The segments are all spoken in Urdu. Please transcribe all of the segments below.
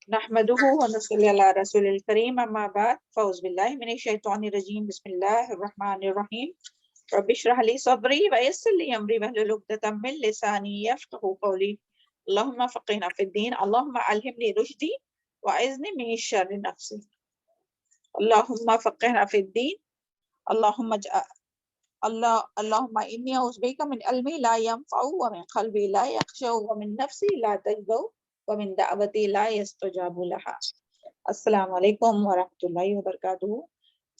نحمدہ ونصلی علی رسول الکریم اما بعد فاعوذ باللہ من الشیطان الرجیم بسم اللہ الرحمن الرحیم رب اشرح لی صدری ویسر لی امری واحلل عقدۃ من لسانی یفقهوا قولی اللہم فقہنا فی الدین اللہم الہمنی رشدی واعذنی من شر نفسی اللہم فقہنا فی الدین اللہم اللہم انی اعوذ بک من علم لا ينفع ومن قلب لا یخشع ومن نفس لا تشبع ومن دعوتی لا یستجاب لها۔ السلام علیکم ورحمۃ اللہ وبرکاتہ۔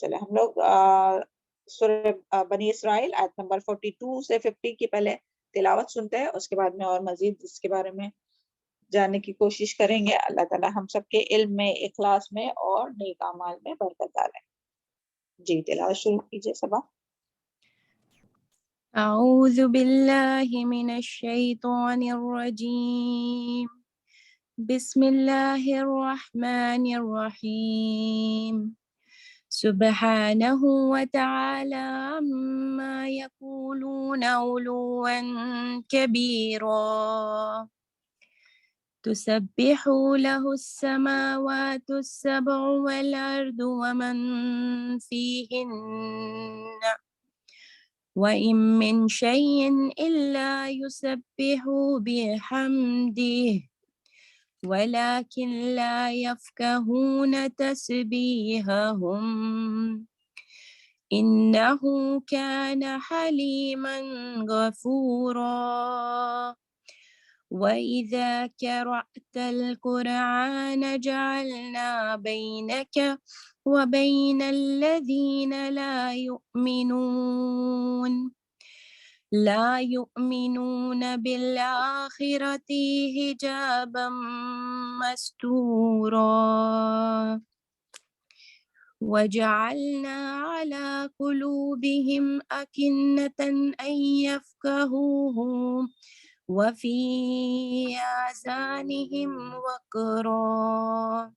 چلے ہم لوگ سورہ بنی اسرائیل آیت نمبر 42 سے 50 کی پہلے تلاوت سنتے ہیں، اس کے بعد میں اور مزید اس کے بارے میں جاننے کی کوشش کریں گے۔ اللہ تعالی ہم سب کے علم میں، اخلاص میں اور نیک اعمال میں برکت ڈالیں۔ جی تلاوت شروع کیجیے صبا۔ أعوذ بالله من الشيطان الرجيم بسم الله الرحمن الرحيم سبحانه وتعالى عما يقولون علوا كبيرا تسبح له السماوات السبع والأرض ومن فيهن وَإِن مِّن شَيْءٍ إِلَّا يُسَبِّحُ بِحَمْدِهِ وَلَكِن لَّا يَفْقَهُونَ تَسْبِيحَهُمْ إِنَّهُ كَانَ حَلِيمًا غَفُورًا وَإِذَا قَرَأْتَ الْقُرْآنَ جَعَلْنَا بَيْنَكَ وَبَيْنَ الَّذِينَ لا يؤمنون بالآخرة حجابا مستورا وجعلنا على قلوبهم أكنة أن يفقهوه وفي آذانهم وقرا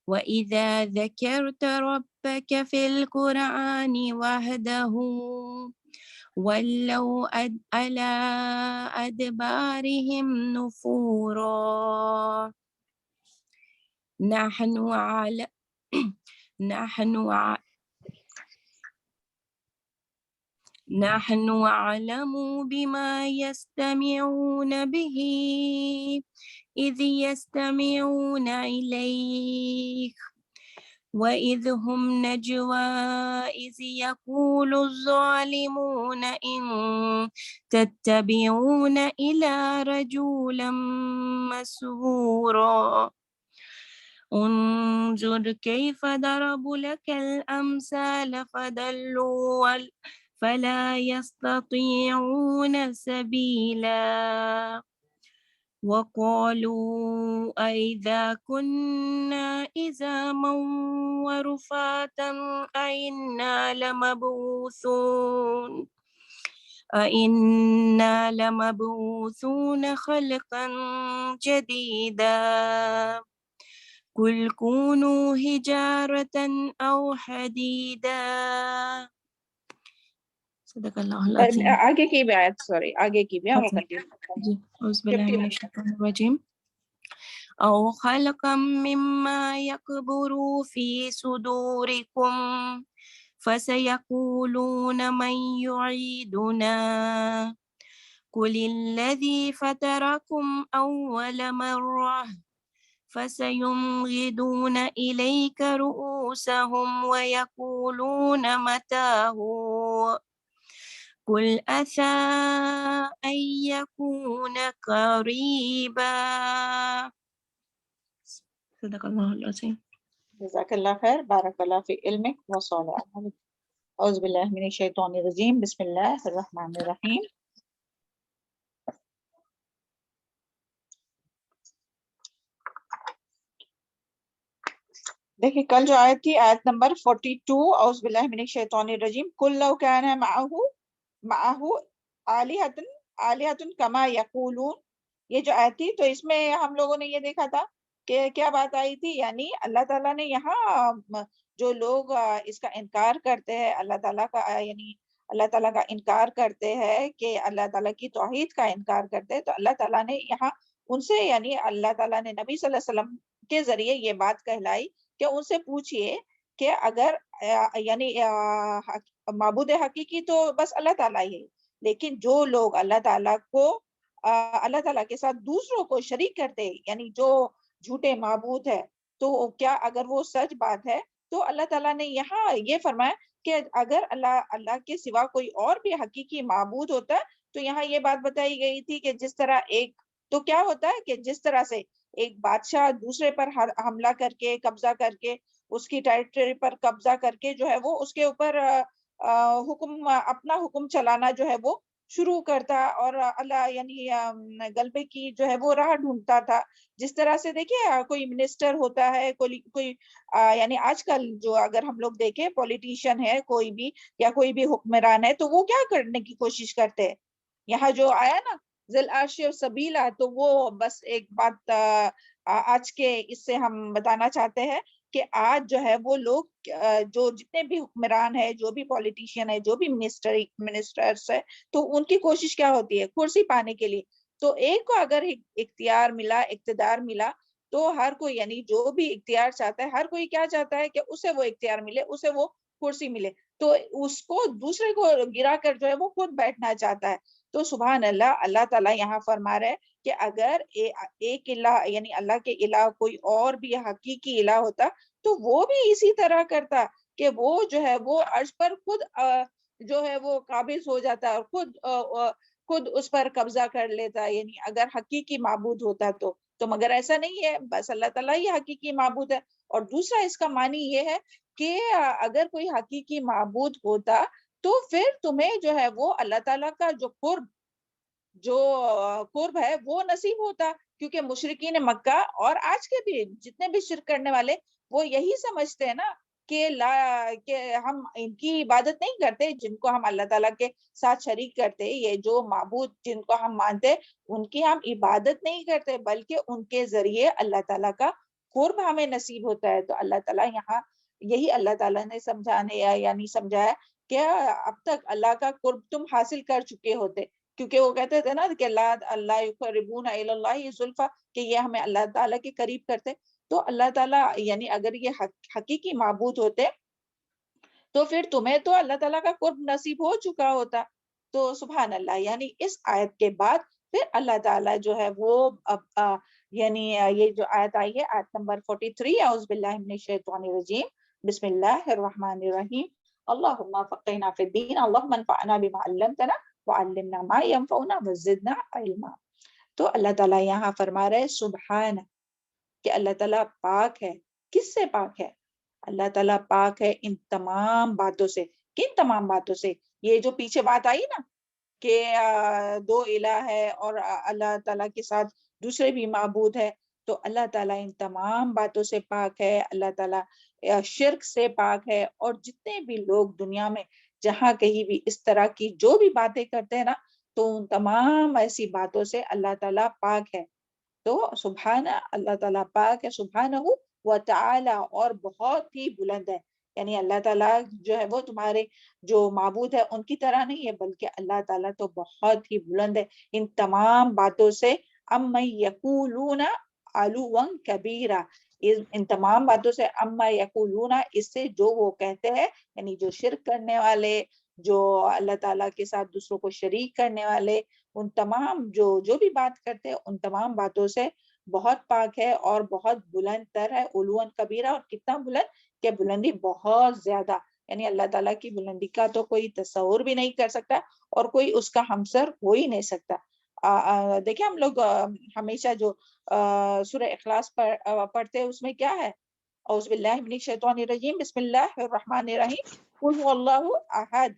وإذا ذكرت ربك في القرآن وحده ولوا على أدبارهم نفورا نحن أعلم بما يستمعون به إذ يستمعون إليك وإذ هم نجوى إذ يقول الظالمون إن تتبعون إلا رجلا مسحورا انظر كيف ضربوا لك الأمثال فضلوا فلا يستطيعون سبيلا وقالوا أئذا كنا عظاما ورفاتا أئنا لمبعوثون خلقا جديدا قل كونوا حجارة أو حديدا صدق اللہ العظیم۔ آگے کی بھی آیت، سوری آگے کی بھی وہ کنٹینیو۔ جی اعوذ باللہ من الشیطان الرجیم او خلقا مما يكبر في صدوركم فسيقولون من يعيدنا قل الذي فطركم أول مرة فسينغضون إليك رؤوسهم ويقولون متى قل عسى أن يكون قريبا صدق اللہ العظیم۔ جزاک اللہ خیر، بارک اللہ فی علمک و صالح عملک۔ اعوذ باللہ من الشیطان الرجیم بسم اللہ الرحمن الرحیم۔ دیکھیں کل جو آیت تھی آیت نمبر 42، اعوذ باللہ من الشیطان الرجیم قل لو کان معہ آلہۃ کما یقولون، یہ جو آیت تھی تو اس میں ہم لوگوں نے یہ دیکھا تھا کہ کیا بات آئی تھی، یعنی اللہ تعالیٰ نے یہاں جو لوگ اس کا انکار کرتے ہیں، اللہ تعالیٰ کا یعنی اللہ تعالیٰ کا انکار کرتے ہیں کہ اللہ تعالیٰ کی توحید کا انکار کرتے ہیں، تو اللہ تعالیٰ نے یہاں ان سے یعنی اللہ تعالیٰ نے نبی صلی اللہ علیہ وسلم کے ذریعے یہ بات کہلائی کہ ان سے پوچھئے کہ اگر یعنی معبود حقیقی تو بس اللہ تعالیٰ ہی ہے، لیکن جو لوگ اللہ تعالیٰ کو اللہ تعالیٰ کے ساتھ دوسروں کو شریک کرتے یعنی جو جھوٹے معبود ہے، تو کیا اگر وہ سچ بات ہے تو اللہ تعالیٰ نے یہاں یہ فرمایا کہ اگر اللہ کے سوا کوئی اور بھی حقیقی معبود ہوتا تو یہاں یہ بات بتائی گئی تھی کہ جس طرح ایک تو کیا ہوتا ہے کہ جس طرح سے ایک بادشاہ دوسرے پر حملہ کر کے قبضہ کر کے اس کی ٹیریٹری پر قبضہ کر کے جو ہے وہ اس کے اوپر اپنا حکم چلانا جو ہے وہ شروع کرتا اور اللہ یعنی غلبے کی جو ہے وہ راہ ڈھونڈتا تھا، جس طرح سے دیکھیں کوئی منسٹر ہوتا ہے، کوئی یعنی آج کل جو اگر ہم لوگ دیکھیں پولیٹیشین ہے کوئی بھی یا کوئی بھی حکمران ہے تو وہ کیا کرنے کی کوشش کرتے ہیں، یہاں جو آیا نا ذل عرش سبیلا، تو وہ بس ایک بات آج کے اس سے ہم بتانا چاہتے ہیں کہ آج جو ہے وہ لوگ جو جتنے بھی حکمران ہے، جو بھی پولیٹیشین ہے، جو بھی منسٹرز ہے، تو ان کی کوشش کیا ہوتی ہے کرسی پانے کے لیے، تو ایک کو اگر اختیار ملا، اقتدار ملا، تو ہر کوئی یعنی جو بھی اختیار چاہتا ہے، ہر کوئی کیا چاہتا ہے کہ اسے وہ اختیار ملے، اسے وہ کرسی ملے، تو اس کو دوسرے کو گرا کر جو ہے وہ خود بیٹھنا چاہتا ہے۔ تو سبحان اللہ، اللہ تعالیٰ یہاں فرما رہے کہ اگر ایک الہ یعنی اللہ کے الہ کوئی اور بھی حقیقی الہ ہوتا تو وہ بھی اسی طرح کرتا کہ وہ جو ہے وہ عرش پر خود جو ہے وہ قابض ہو جاتا اور خود اس پر قبضہ کر لیتا، یعنی اگر حقیقی معبود ہوتا تو مگر ایسا نہیں ہے، بس اللہ تعالیٰ ہی حقیقی معبود ہے۔ اور دوسرا اس کا معنی یہ ہے کہ اگر کوئی حقیقی معبود ہوتا تو پھر تمہیں جو ہے وہ اللہ تعالیٰ کا جو قرب ہے وہ نصیب ہوتا، کیونکہ مشرکین مکہ اور آج کے بھی جتنے بھی شرک کرنے والے وہ یہی سمجھتے ہیں نا کہ ہم ان کی عبادت نہیں کرتے جن کو ہم اللہ تعالیٰ کے ساتھ شریک کرتے، یہ جو معبود جن کو ہم مانتے ان کی ہم عبادت نہیں کرتے، بلکہ ان کے ذریعے اللہ تعالیٰ کا قرب ہمیں نصیب ہوتا ہے۔ تو اللہ تعالیٰ یہاں یہی اللہ تعالیٰ نے یعنی سمجھایا کہ اب تک اللہ کا قرب تم حاصل کر چکے ہوتے، کیونکہ وہ کہتے تھے نا کہ اللہ یقربون الی اللہ زلفا، کہ یہ ہمیں اللہ تعالیٰ کے قریب کرتے، تو اللہ تعالیٰ یعنی اگر یہ حقیقی معبود ہوتے تو پھر تمہیں تو اللہ تعالیٰ کا قرب نصیب ہو چکا ہوتا۔ تو سبحان اللہ، یعنی اس آیت کے بعد پھر اللہ تعالیٰ جو ہے وہ یعنی یہ جو آیت آئی ہے آیت نمبر 43، اعوذ باللہ من الشیطان الرجیم، بسم اللہ الرحمن الرحیم، اللہم فقہنا فی الدین، اللہم انفعنا بما علمتنا وعلمنا ما ينفعنا وزدنا علما۔ تو اللہ تعالیٰ یہاں فرما رہے سبحان، کہ اللہ تعالیٰ پاک ہے، کس سے پاک ہے؟ اللہ تعالیٰ پاک ہے ان تمام باتوں سے۔ کن تمام باتوں سے؟ یہ جو پیچھے بات آئی نا کہ دو الہ ہے اور اللہ تعالیٰ کے ساتھ دوسرے بھی معبود ہے، تو اللہ تعالیٰ ان تمام باتوں سے پاک ہے، اللہ تعالیٰ شرک سے پاک ہے، اور جتنے بھی لوگ دنیا میں جہاں کہیں بھی اس طرح کی جو بھی باتیں کرتے ہیں نا، تو ان تمام ایسی باتوں سے اللہ تعالیٰ پاک ہے۔ تو سبحان اللہ تعالیٰ پاک ہے، سبحانہ و تعالی، اور بہت ہی بلند ہے، یعنی اللہ تعالیٰ جو ہے وہ تمہارے جو معبود ہے ان کی طرح نہیں ہے، بلکہ اللہ تعالیٰ تو بہت ہی بلند ہے ان تمام باتوں سے۔ اما یقولون علوا کبیرا، ان تمام باتوں سے، اما یقولون، اس سے جو وہ کہتے ہیں، یعنی جو شرک کرنے والے، جو اللہ تعالیٰ کے ساتھ دوسروں کو شریک کرنے والے، ان تمام جو بھی بات کرتے ہیں ان تمام باتوں سے بہت پاک ہے اور بہت بلند تر ہے، علوا کبیرہ، اور کتنا بلند کہ بلندی بہت زیادہ، یعنی اللہ تعالیٰ کی بلندی کا تو کوئی تصور بھی نہیں کر سکتا اور کوئی اس کا ہمسر ہو ہی نہیں سکتا۔ دیکھیں ہم لوگ ہمیشہ جو سورہ اخلاص پڑھتے ہیں اس میں کیا ہے؟ اعوذ باللہ من الشیطان الرجیم، بسم اللہ الرحمن الرحیم، قل هو اللہ احد۔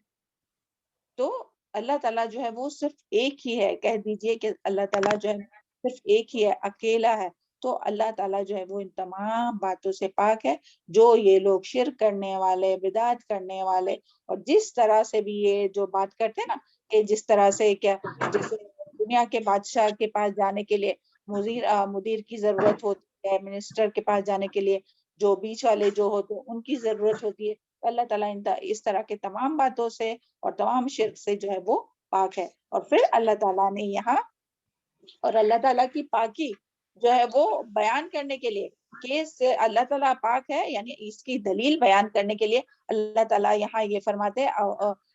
تو اللہ تعالیٰ جو ہے وہ صرف ایک ہی ہے، کہہ دیجئے کہ اللہ تعالیٰ جو ہے صرف ایک ہی ہے، اکیلا ہے۔ تو اللہ تعالیٰ جو ہے وہ ان تمام باتوں سے پاک ہے، جو یہ لوگ شرک کرنے والے، بدعت کرنے والے، اور جس طرح سے بھی یہ جو بات کرتے ہیں نا کہ جس طرح سے کیا، جیسے دنیا کے بادشاہ کے پاس جانے کے لیے مدیر کی ضرورت ہوتی ہے، منسٹر کے پاس جانے کے لیے جو بیچ والے جو ہوتے ہیں ان کی ضرورت ہوتی ہے، اللہ تعالیٰ اس طرح کے تمام باتوں سے اور تمام شرک سے جو ہے وہ پاک ہے۔ اور پھر اللہ تعالیٰ نے یہاں اور اللہ تعالیٰ کی پاکی جو ہے وہ بیان کرنے کے لیے کہ اللہ تعالیٰ پاک ہے، یعنی اس کی دلیل بیان کرنے کے لیے اللہ تعالیٰ یہاں یہ فرماتے ہیں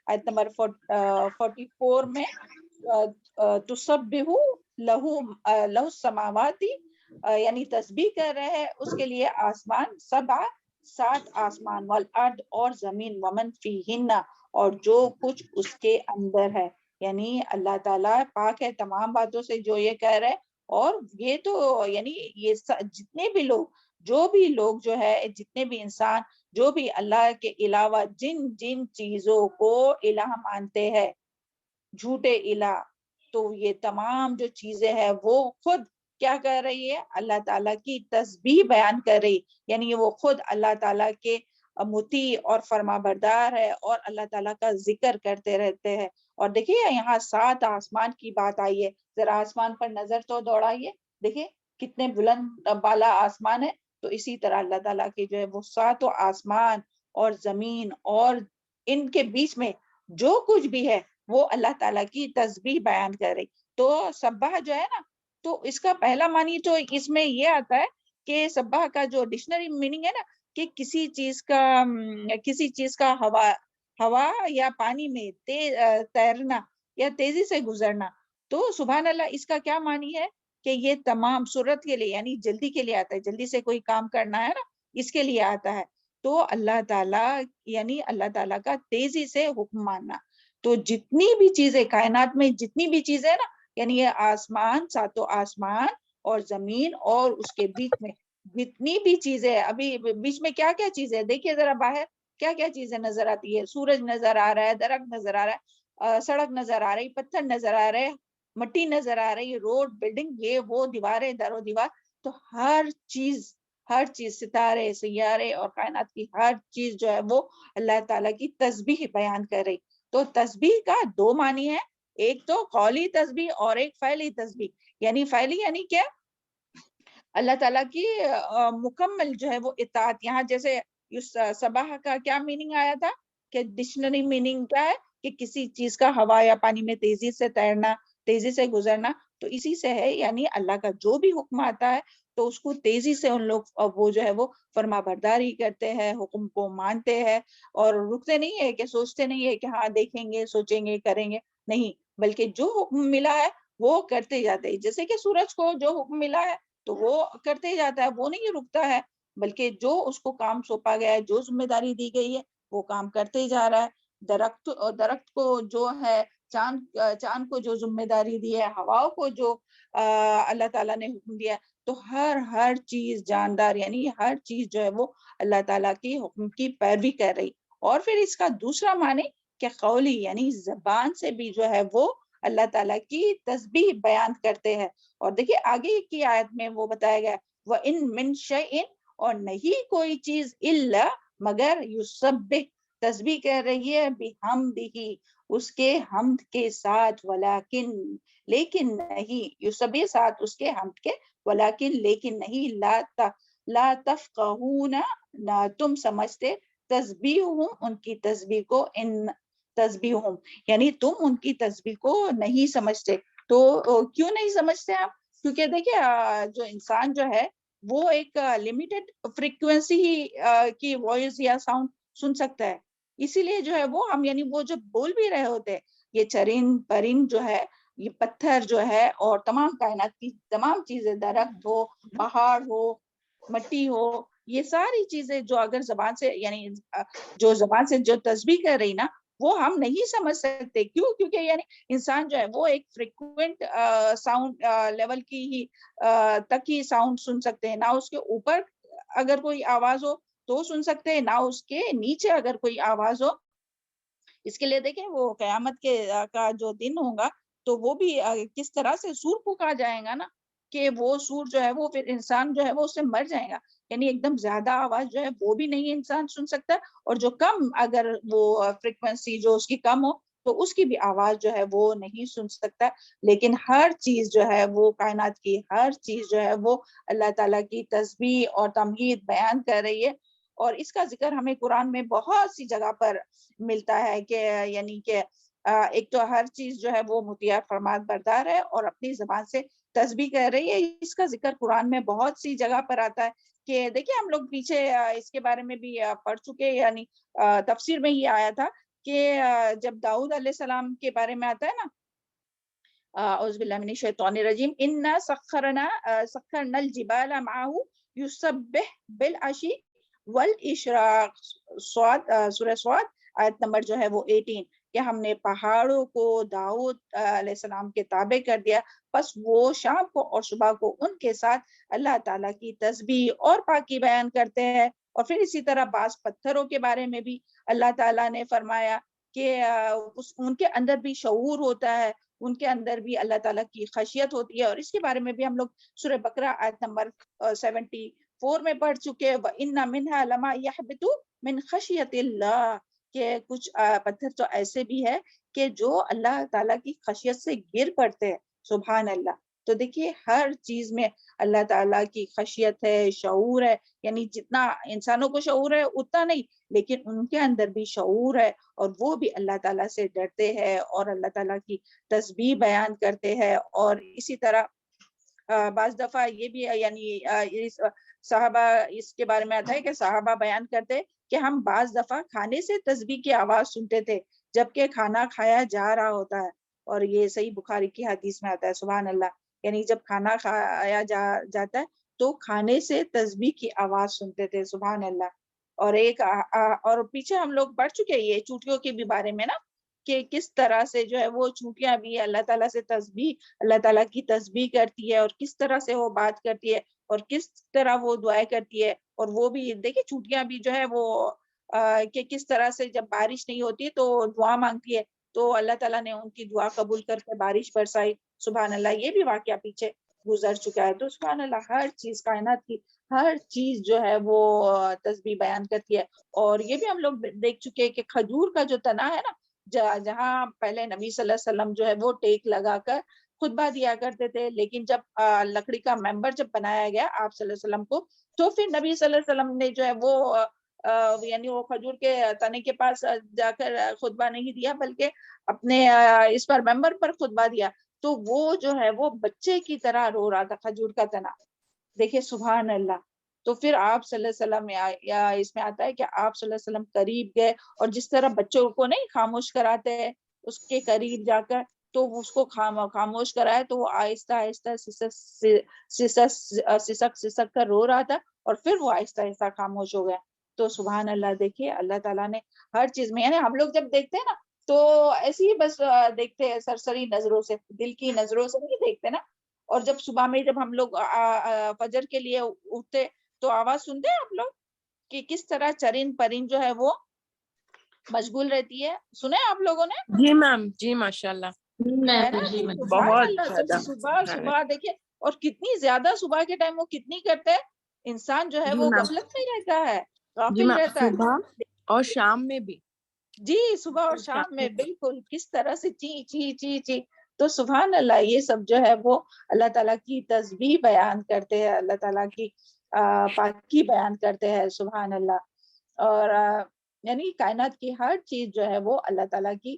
آیت نمبر 44 میں تسبح لہو السماواتی، یعنی تسبیح کر رہے ہیں اس کے لیے آسمان، 7 آسمان، والارض اور زمین، ومن فیہن اور جو کچھ اس کے اندر ہے، یعنی اللہ تعالیٰ پاک ہے تمام باتوں سے جو یہ کہہ رہے، اور یہ تو یعنی یہ جتنے بھی لوگ جو ہے، جتنے بھی انسان جو بھی اللہ کے علاوہ جن چیزوں کو الہ مانتے ہیں، جھوٹے الہ، تو یہ تمام جو چیزیں ہیں وہ خود کیا کر رہی ہے؟ اللہ تعالیٰ کی تسبیح بیان کر رہی، یعنی وہ خود اللہ تعالیٰ کے مطیع اور فرما بردار ہے اور اللہ تعالیٰ کا ذکر کرتے رہتے ہیں۔ اور دیکھیے یہاں 7 آسمان کی بات آئی ہے، ذرا آسمان پر نظر تو دوڑائیے، دیکھیں کتنے بلند بالا آسمان ہے، تو اسی طرح اللہ تعالیٰ کے جو ہے وہ 7 آسمان اور زمین اور ان کے بیچ میں جو کچھ بھی ہے وہ اللہ تعالیٰ کی تسبیح بیان کر رہی۔ تو سبح جو ہے نا، تو اس کا پہلا معنی تو اس میں یہ آتا ہے کہ سبح کا جو ڈکشنری میننگ ہے نا، کہ کسی چیز کا ہوا یا پانی میں تیرنا یا تیزی سے گزرنا، تو سبحان اللہ اس کا کیا معنی ہے کہ یہ تمام صورت کے لیے، یعنی جلدی کے لیے آتا ہے، جلدی سے کوئی کام کرنا ہے نا، اس کے لیے آتا ہے۔ تو اللہ تعالیٰ یعنی اللہ تعالیٰ کا تیزی سے حکم ماننا، تو جتنی بھی چیزیں کائنات میں، جتنی بھی چیزیں نا، یعنی یہ آسمان، 7 آسمان اور زمین اور اس کے بیچ میں جتنی بھی چیزیں، ابھی بیچ میں کیا کیا چیزیں، دیکھیے ذرا باہر کیا کیا چیزیں نظر آتی ہے، سورج نظر آ رہا ہے، درخت نظر آ رہا ہے، سڑک نظر آ رہی، پتھر نظر آ رہے، مٹی نظر آ رہی، روڈ، بلڈنگ، یہ وہ، دیواریں، در و دیوار، تو ہر چیز، ستارے، سیارے اور کائنات کی ہر چیز جو ہے وہ اللہ تعالیٰ کی تسبیح بیان کر رہی۔ تو تسبیح کا 2 معنی ہے، ایک تو قولی تسبیح اور ایک فعلی تسبیح، یعنی فعلی یعنی کیا؟ اللہ تعالیٰ کی مکمل جو ہے وہ اطاعت۔ یہاں جیسے سبح کا کیا میننگ آیا تھا کہ ڈکشنری میننگ کیا ہے کہ کسی چیز کا ہوا یا پانی میں تیزی سے تیرنا، تیزی سے گزرنا، تو اسی سے ہے، یعنی اللہ کا جو بھی حکم آتا ہے تو اس کو تیزی سے ان لوگ وہ جو ہے وہ فرما برداری کرتے ہیں، حکم کو مانتے ہیں اور رکتے نہیں ہے کہ سوچتے نہیں ہے کہ ہاں دیکھیں گے، سوچیں گے، کریں گے، نہیں، بلکہ جو حکم ملا ہے وہ کرتے جاتے ہیں۔ جیسے کہ سورج کو جو حکم ملا ہے تو وہ کرتے جاتا ہے، وہ نہیں رکتا ہے، بلکہ جو اس کو کام سونپا گیا ہے، جو ذمہ داری دی گئی ہے وہ کام کرتے ہی جا رہا ہے۔ درخت کو جو ہے، چاند کو جو ذمہ داری دی ہے، ہواؤں کو جو اللہ تعالیٰ نے حکم دیا ہے، تو ہر چیز جاندار، یعنی ہر چیز جو ہے وہ اللہ تعالیٰ کی حکم کی پیروی کر رہی۔ اور پھر اس کا دوسرا معنی کہ قولی، یعنی زبان سے بھی جو ہے وہ اللہ تعالیٰ کی تسبیح بیان کرتے ہیں۔ اور دیکھیے آگے کی آیت میں وہ بتایا گیا، وَإِن مِّن شَيْءٍ، اور نہیں کوئی چیز، إِلَّا مگر، یسبح تسبیح کر رہی ہے، بحمدہ اس کے حمد کے ساتھ، ولیکن لیکن نہیں، یسبح ساتھ اس کے حمد کے، ولیکن لیکن نہیں، لا تفقہون نہ تم سمجھتے، تسبیحہم ان کی تسبیح کو، تسبیحہم یعنی تم ان کی تسبیح کو نہیں سمجھتے۔ تو کیوں نہیں سمجھتے آپ؟ کیونکہ دیکھیں جو انسان جو ہے وہ ایک لمیٹڈ فریکوینسی کی وائس یا ساؤنڈ سن سکتا ہے، اسی لیے جو ہے وہ ہم، یعنی وہ جو بول بھی رہے ہوتے ہیں، یہ چرند پرند جو ہے، یہ پتھر جو ہے، اور تمام کائنات کی تمام چیزیں، درخت ہو، پہاڑ ہو، مٹی ہو، یہ ساری چیزیں جو اگر زبان سے، یعنی جو زبان سے جو تسبیح کر رہی نا، وہ ہم نہیں سمجھ سکتے۔ کیوں؟ کیونکہ یعنی انسان جو ہے وہ ایک فریکوینٹ ساؤنڈ لیول کی ہی تک ہی ساؤنڈ سن سکتے ہیں، نہ اس کے اوپر اگر کوئی آواز ہو تو سن سکتے ہیں، نہ اس کے نیچے اگر کوئی آواز ہو۔ اس کے لیے دیکھیں وہ قیامت کا جو دن ہوگا تو وہ بھی کس طرح سے سور پھونکا جائے گا نا، کہ وہ سور جو ہے وہ پھر انسان جو ہے وہ اس سے مر جائے گا، یعنی ایک دم زیادہ آواز جو ہے وہ بھی نہیں انسان سن سکتا، اور جو کم اگر وہ فریکوینسی جو اس کی کم ہو تو اس کی بھی آواز جو ہے وہ نہیں سن سکتا۔ لیکن ہر چیز جو ہے وہ کائنات کی ہر چیز جو ہے وہ اللہ تعالیٰ کی تسبیح اور تمجید بیان کر رہی ہے۔ اور اس کا ذکر ہمیں قرآن میں بہت سی جگہ پر ملتا ہے کہ یعنی کہ ایک تو ہر چیز جو ہے وہ مطیع فرمان بردار ہے اور اپنی زبان سے تسبیح کر رہی ہے. اس کا ذکر قرآن میں بہت سی جگہ پر آتا ہے کہ دیکھیں ہم لوگ پیچھے اس کے بارے میں بھی پڑھ چکے, یعنی تفسیر میں ہی آیا تھا کہ جب داؤد علیہ السلام کے بارے میں آتا ہے نا, اعوذ باللہ من الشیطان الرجیم, انا سخرنا الجبال معه یسبح بالعشی والاشراق, سورہ سواد آیت نمبر جو ہے وہ 18, کہ ہم نے پہاڑوں کو داؤد علیہ السلام کے تابع کر دیا, بس وہ شام کو اور صبح کو ان کے ساتھ اللہ تعالیٰ کی تسبیح اور پاکی بیان کرتے ہیں. اور پھر اسی طرح بعض پتھروں کے بارے میں بھی اللہ تعالیٰ نے فرمایا کہ ان کے اندر بھی شعور ہوتا ہے, ان کے اندر بھی اللہ تعالیٰ کی خشیت ہوتی ہے. اور اس کے بارے میں بھی ہم لوگ سورہ بقرہ آیت نمبر 74 میں پڑھ چکے, وَإِنَّ مِنْهَا لَمَا يَحْبِطُ مِنْ خَشْيَةِ اللَّهِ, کہ کچھ پتھر تو ایسے بھی ہے کہ جو اللہ تعالیٰ کی خشیت سے گر پڑتے ہیں. سبحان اللہ. تو دیکھیے ہر چیز میں اللہ تعالیٰ کی خشیت ہے, شعور ہے, یعنی جتنا انسانوں کو شعور ہے اتنا نہیں, لیکن ان کے اندر بھی شعور ہے اور وہ بھی اللہ تعالیٰ سے ڈرتے ہیں اور اللہ تعالیٰ کی تسبیح بیان کرتے ہیں. اور اسی طرح بعض دفعہ یہ بھی یعنی صحابہ اس کے بارے میں آتا ہے کہ صحابہ بیان کرتے کہ ہم بعض دفعہ کھانے سے تسبیح کی آواز سنتے تھے جبکہ کھانا کھایا جا رہا ہوتا ہے. اور یہ صحیح بخاری کی حدیث میں آتا ہے. سبحان اللہ. یعنی جب کھانا کھایا جاتا ہے تو کھانے سے تسبیح کی آواز سنتے تھے. سبحان اللہ. اور اور پیچھے ہم لوگ پڑھ چکے یہ چوٹیوں کے بھی بارے میں نا, کہ کس طرح سے جو ہے وہ چوٹیاں بھی اللہ تعالیٰ سے اللہ تعالیٰ کی تسبیح کرتی ہے, اور کس طرح سے وہ بات کرتی ہے, اور کس طرح وہ دعائیں کرتی ہے. اور وہ بھی دیکھیں چوٹیاں بھی جو ہے وہ کہ کس طرح سے جب بارش نہیں ہوتی تو دعا مانگتی ہے, تو اللہ تعالیٰ نے ان کی دعا قبول کر کے بارش برسائی. سبحان اللہ. یہ بھی واقعہ پیچھے گزر چکا ہے. تو سبحان اللہ, ہر چیز کائنات کی ہر چیز جو ہے وہ تسبیح بیان کرتی ہے. اور یہ بھی ہم لوگ دیکھ چکے کہ کھجور کا جو تنا ہے نا, جہاں پہلے نبی صلی اللہ علیہ وسلم جو ہے وہ ٹیک لگا کر خطبہ دیا کرتے تھے, لیکن جب لکڑی کا ممبر جب بنایا گیا آپ صلی اللہ علیہ وسلم کو, تو پھر نبی صلی اللہ علیہ وسلم نے جو ہے وہ یعنی وہ کھجور کے تنے کے پاس جا کر خطبہ نہیں دیا, بلکہ اپنے اس پر ممبر پر خطبہ دیا. تو وہ جو ہے وہ بچے کی طرح رو رہا تھا کھجور کا تنا. دیکھیں سبحان اللہ. تو پھر آپ صلی اللہ علیہ وسلم یا اس میں آتا ہے کہ آپ صلی اللہ علیہ وسلم قریب گئے, اور جس طرح بچوں کو نہیں خاموش کراتے ہیں اس کے قریب جا کر, تو اس کو خاموش کرائے, تو وہ آہستہ آہستہ سسک کر رو رہا تھا, اور پھر وہ آہستہ آہستہ خاموش ہو گیا. تو سبحان اللہ. دیکھیے اللہ تعالیٰ نے ہر چیز میں, یعنی ہم لوگ جب دیکھتے ہیں نا تو ایسے ہی بس دیکھتے ہیں سرسری نظروں سے, دل کی نظروں سے نہیں دیکھتے نا. اور جب صبح میں جب ہم لوگ فجر کے لیے اٹھتے تو آواز سنتے ہیں آپ لوگ کہ کس طرح چرند پرند جو ہے وہ مشغول رہتی ہے. سنے آپ لوگوں نے؟ جی میم, جی ماشاء اللہ, ہے نا. تو سبحان بہت اللہ. زیادہ. صبح دیکھیے, اور کتنی زیادہ صبح کے ٹائم وہ کتنی کرتے ہیں. انسان جو ہے جی وہ میم, غفلت میں رہتا ہے, جی غافل میم, رہتا ہے. صبح اور شام میں بھی. جی صبح اور شام میں بالکل کس طرح سے چی چی چی چی. تو سبحان اللہ, یہ سب جو ہے وہ اللہ تعالیٰ کی تسبیح بیان کرتے ہیں, اللہ تعالیٰ کی پاکی بیان کرتے ہیں. سبحان اللہ. اور یعنی کائنات کی ہر چیز جو ہے وہ اللہ تعالیٰ کی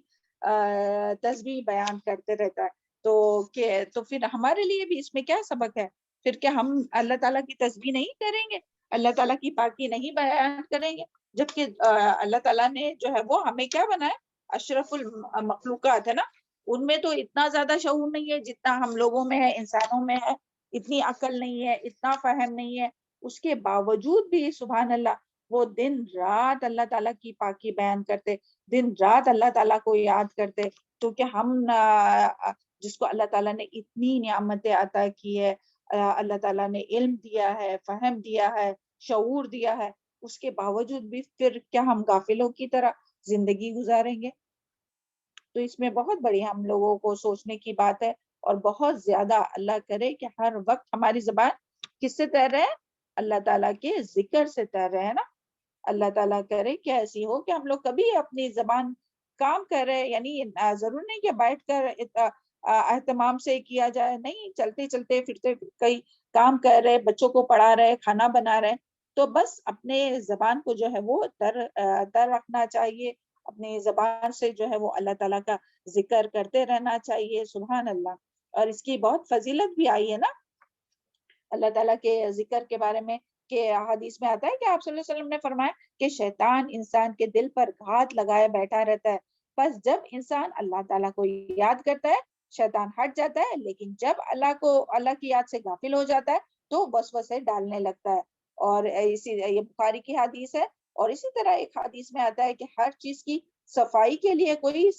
تسبیح بیان کرتے رہتا ہے. تو پھر ہمارے لیے بھی اس میں کیا سبق ہے پھر, کہ ہم اللہ تعالیٰ کی تسبیح نہیں کریں گے, اللہ تعالیٰ کی پاکی نہیں بیان کریں گے, جبکہ اللہ تعالیٰ نے جو ہے وہ ہمیں کیا بنایا, اشرف المخلوقات ہے نا. ان میں تو اتنا زیادہ شعور نہیں ہے جتنا ہم لوگوں میں ہے, انسانوں میں ہے. اتنی عقل نہیں ہے, اتنا فہم نہیں ہے. اس کے باوجود بھی سبحان اللہ وہ دن رات اللہ تعالیٰ کی پاکی بیان کرتے, دن رات اللہ تعالیٰ کو یاد کرتے. تو کہ ہم جس کو اللہ تعالیٰ نے اتنی نعمتیں عطا کی ہے, اللہ تعالیٰ نے علم دیا ہے, فہم دیا ہے, شعور دیا ہے, اس کے باوجود بھی پھر کیا ہم غافلوں کی طرح زندگی گزاریں گے؟ تو اس میں بہت بڑی ہم لوگوں کو سوچنے کی بات ہے. اور بہت زیادہ اللہ کرے کہ ہر وقت ہماری زبان کس سے تیر رہے, اللہ تعالیٰ کے ذکر سے تیر رہے ہے نا. اللہ تعالیٰ کرے کہ ایسی ہو کہ ہم لوگ کبھی اپنی زبان کام کر رہے, یعنی ضرور نہیں کہ بیٹھ کر اہتمام سے کیا جائے, نہیں, چلتے چلتے پھرتے کئی کام کر رہے, بچوں کو پڑھا رہے, کھانا بنا رہے, تو بس اپنے زبان کو جو ہے وہ تر رکھنا چاہیے, اپنی زبان سے جو ہے وہ اللہ تعالیٰ کا ذکر کرتے رہنا چاہیے. سبحان اللہ. اور اس کی بہت فضیلت بھی آئی ہے نا اللہ تعالیٰ کے ذکر کے بارے میں، کہ حدیث میں آتا ہے کہ آپ صلی اللہ علیہ وسلم نے فرمایا کہ شیطان انسان کے دل پر گھات لگائے بیٹھا رہتا ہے، بس جب انسان اللہ تعالیٰ کو یاد کرتا ہے شیطان ہٹ جاتا ہے، لیکن جب اللہ کی یاد سے غافل ہو جاتا ہے تو وسوسے ڈالنے لگتا ہے. اور یہ بخاری کی حدیث ہے. اور اسی طرح ایک حدیث میں آتا ہے کہ ہر چیز کی صفائی کے لیے کوئی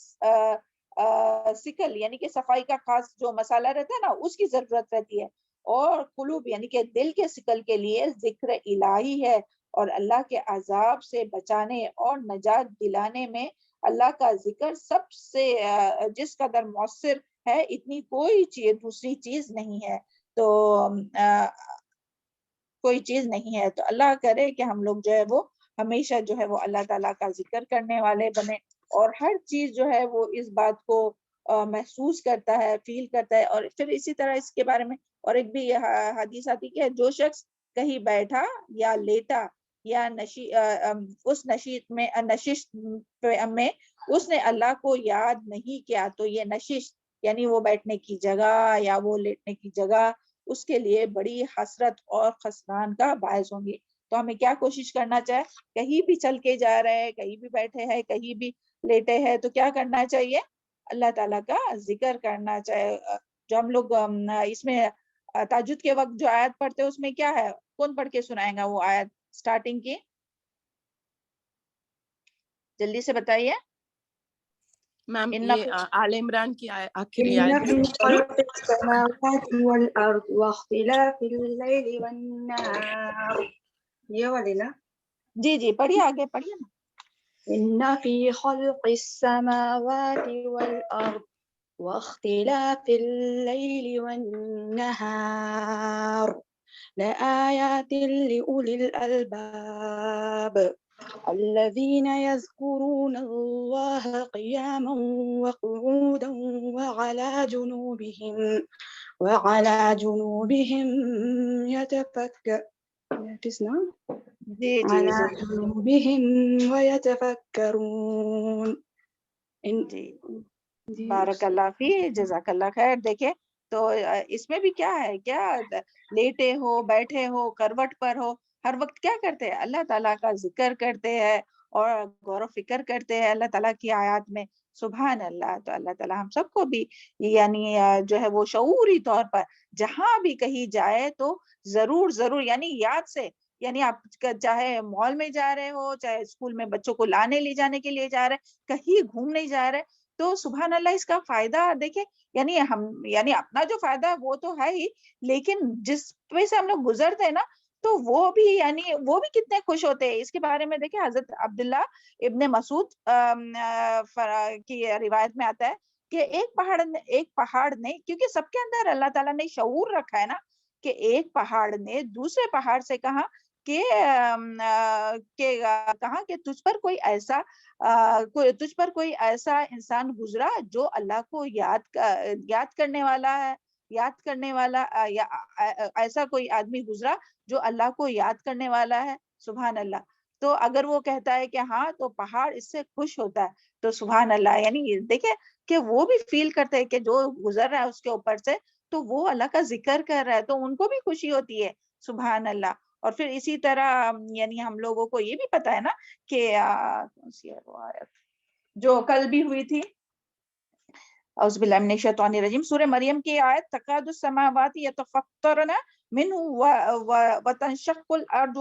سکل یعنی کہ صفائی کا خاص جو مسالہ رہتا ہے نا اس کی ضرورت رہتی ہے، اور قلوب یعنی کہ دل کے سکل کے لیے ذکر الہی ہے. اور اللہ کے عذاب سے بچانے اور نجات دلانے میں اللہ کا ذکر سب سے جس قدر مؤثر ہے اتنی کوئی دوسری چیز نہیں ہے. تو کوئی چیز نہیں ہے. تو اللہ کرے کہ ہم لوگ جو ہے وہ ہمیشہ جو ہے وہ اللہ تعالیٰ کا ذکر کرنے والے بنے، اور ہر چیز جو ہے وہ اس بات کو محسوس کرتا ہے، فیل کرتا ہے. اور پھر اسی طرح اس کے بارے میں اور ایک بھی حدیث آتی کہ جو شخص کہیں بیٹھا یا لیٹا یا اس نشست میں اس نے اللہ کو یاد نہیں کیا تو یہ نشست یعنی وہ بیٹھنے کی جگہ یا وہ لیٹنے کی جگہ اس کے لیے بڑی حسرت اور خسران کا باعث ہوں گی. تو ہمیں کیا کوشش کرنا چاہے، کہیں بھی چل کے جا رہے ہیں، کہیں بھی بیٹھے ہیں، کہیں بھی لیٹے ہیں، تو کیا کرنا چاہیے؟ اللہ تعالیٰ کا ذکر کرنا چاہیے. جو ہم لوگ اس میں تہجد کے وقت جو آیت پڑھتے ہیں اس میں کیا ہے؟ کون پڑھ کے سنائے گا وہ آیت سٹارٹنگ کی؟ جلدی سے بتائیے. میم یہ آل عمران کی آخری إن آیت. في خلق السماوات والأرض واختلاف الليل والنهار یہ والی نا. جی پڑھیے، آگے پڑھیے نا. إن في خلق السماوات والأرض واختلاف الليل والنهار لآيات لأولي الألباب الذين يذكرون الله قياما وقعودا وعلى جنوبهم ويتفكرون. جی بارک اللہ فی، جزاک اللہ خیر. دیکھیں تو اس میں بھی کیا ہے، کیا لیٹے ہو، بیٹھے ہو، کروٹ پر ہو، ہر وقت کیا کرتے ہیں؟ اللہ تعالیٰ کا ذکر کرتے ہیں اور غور و فکر کرتے ہیں اللہ تعالیٰ کی آیات میں. سبحان اللہ. تو اللہ تعالیٰ ہم سب کو بھی یعنی جو ہے وہ شعوری طور پر جہاں بھی کہیں جائے تو ضرور یعنی یاد سے، یعنی آپ چاہے مال میں جا رہے ہو، چاہے اسکول میں بچوں کو لانے لے جانے کے لیے جا رہے، کہیں گھومنے جا رہے، تو سبحان اللہ اس کا فائدہ دیکھیں. یعنی اپنا جو فائدہ ہے وہ تو ہے ہی، لیکن جس پہ سے ہم لوگ گزرتے ہیں نا تو وہ بھی کتنے خوش ہوتے ہیں. اس کے بارے میں دیکھیں حضرت عبداللہ ابن مسعود کی روایت میں آتا ہے کہ ایک پہاڑ نے، کیونکہ سب کے اندر اللہ تعالیٰ نے شعور رکھا ہے نا، کہ ایک پہاڑ نے دوسرے پہاڑ سے کہا کہ تجھ پر کوئی ایسا انسان گزرا جو اللہ کو یاد کرنے والا ایسا کوئی آدمی گزرا جو اللہ کو یاد کرنے والا ہے. سبحان اللہ. تو اگر وہ کہتا ہے کہ ہاں تو پہاڑ اس سے خوش ہوتا ہے. تو سبحان اللہ یعنی دیکھیں کہ وہ بھی فیل کرتے ہیں کہ جو گزر رہا ہے اس کے اوپر سے تو وہ اللہ کا ذکر کر رہا ہے، تو ان کو بھی خوشی ہوتی ہے. سبحان اللہ. اور پھر اسی طرح یعنی ہم لوگوں کو یہ بھی پتا ہے نا کہ جو کل بھی ہوئی تھی، اعوذ باللہ من الشیطان الرجیم، سورہ مریم کی آیت تکاد السماوات یتفطرن منہ وتنشق الارض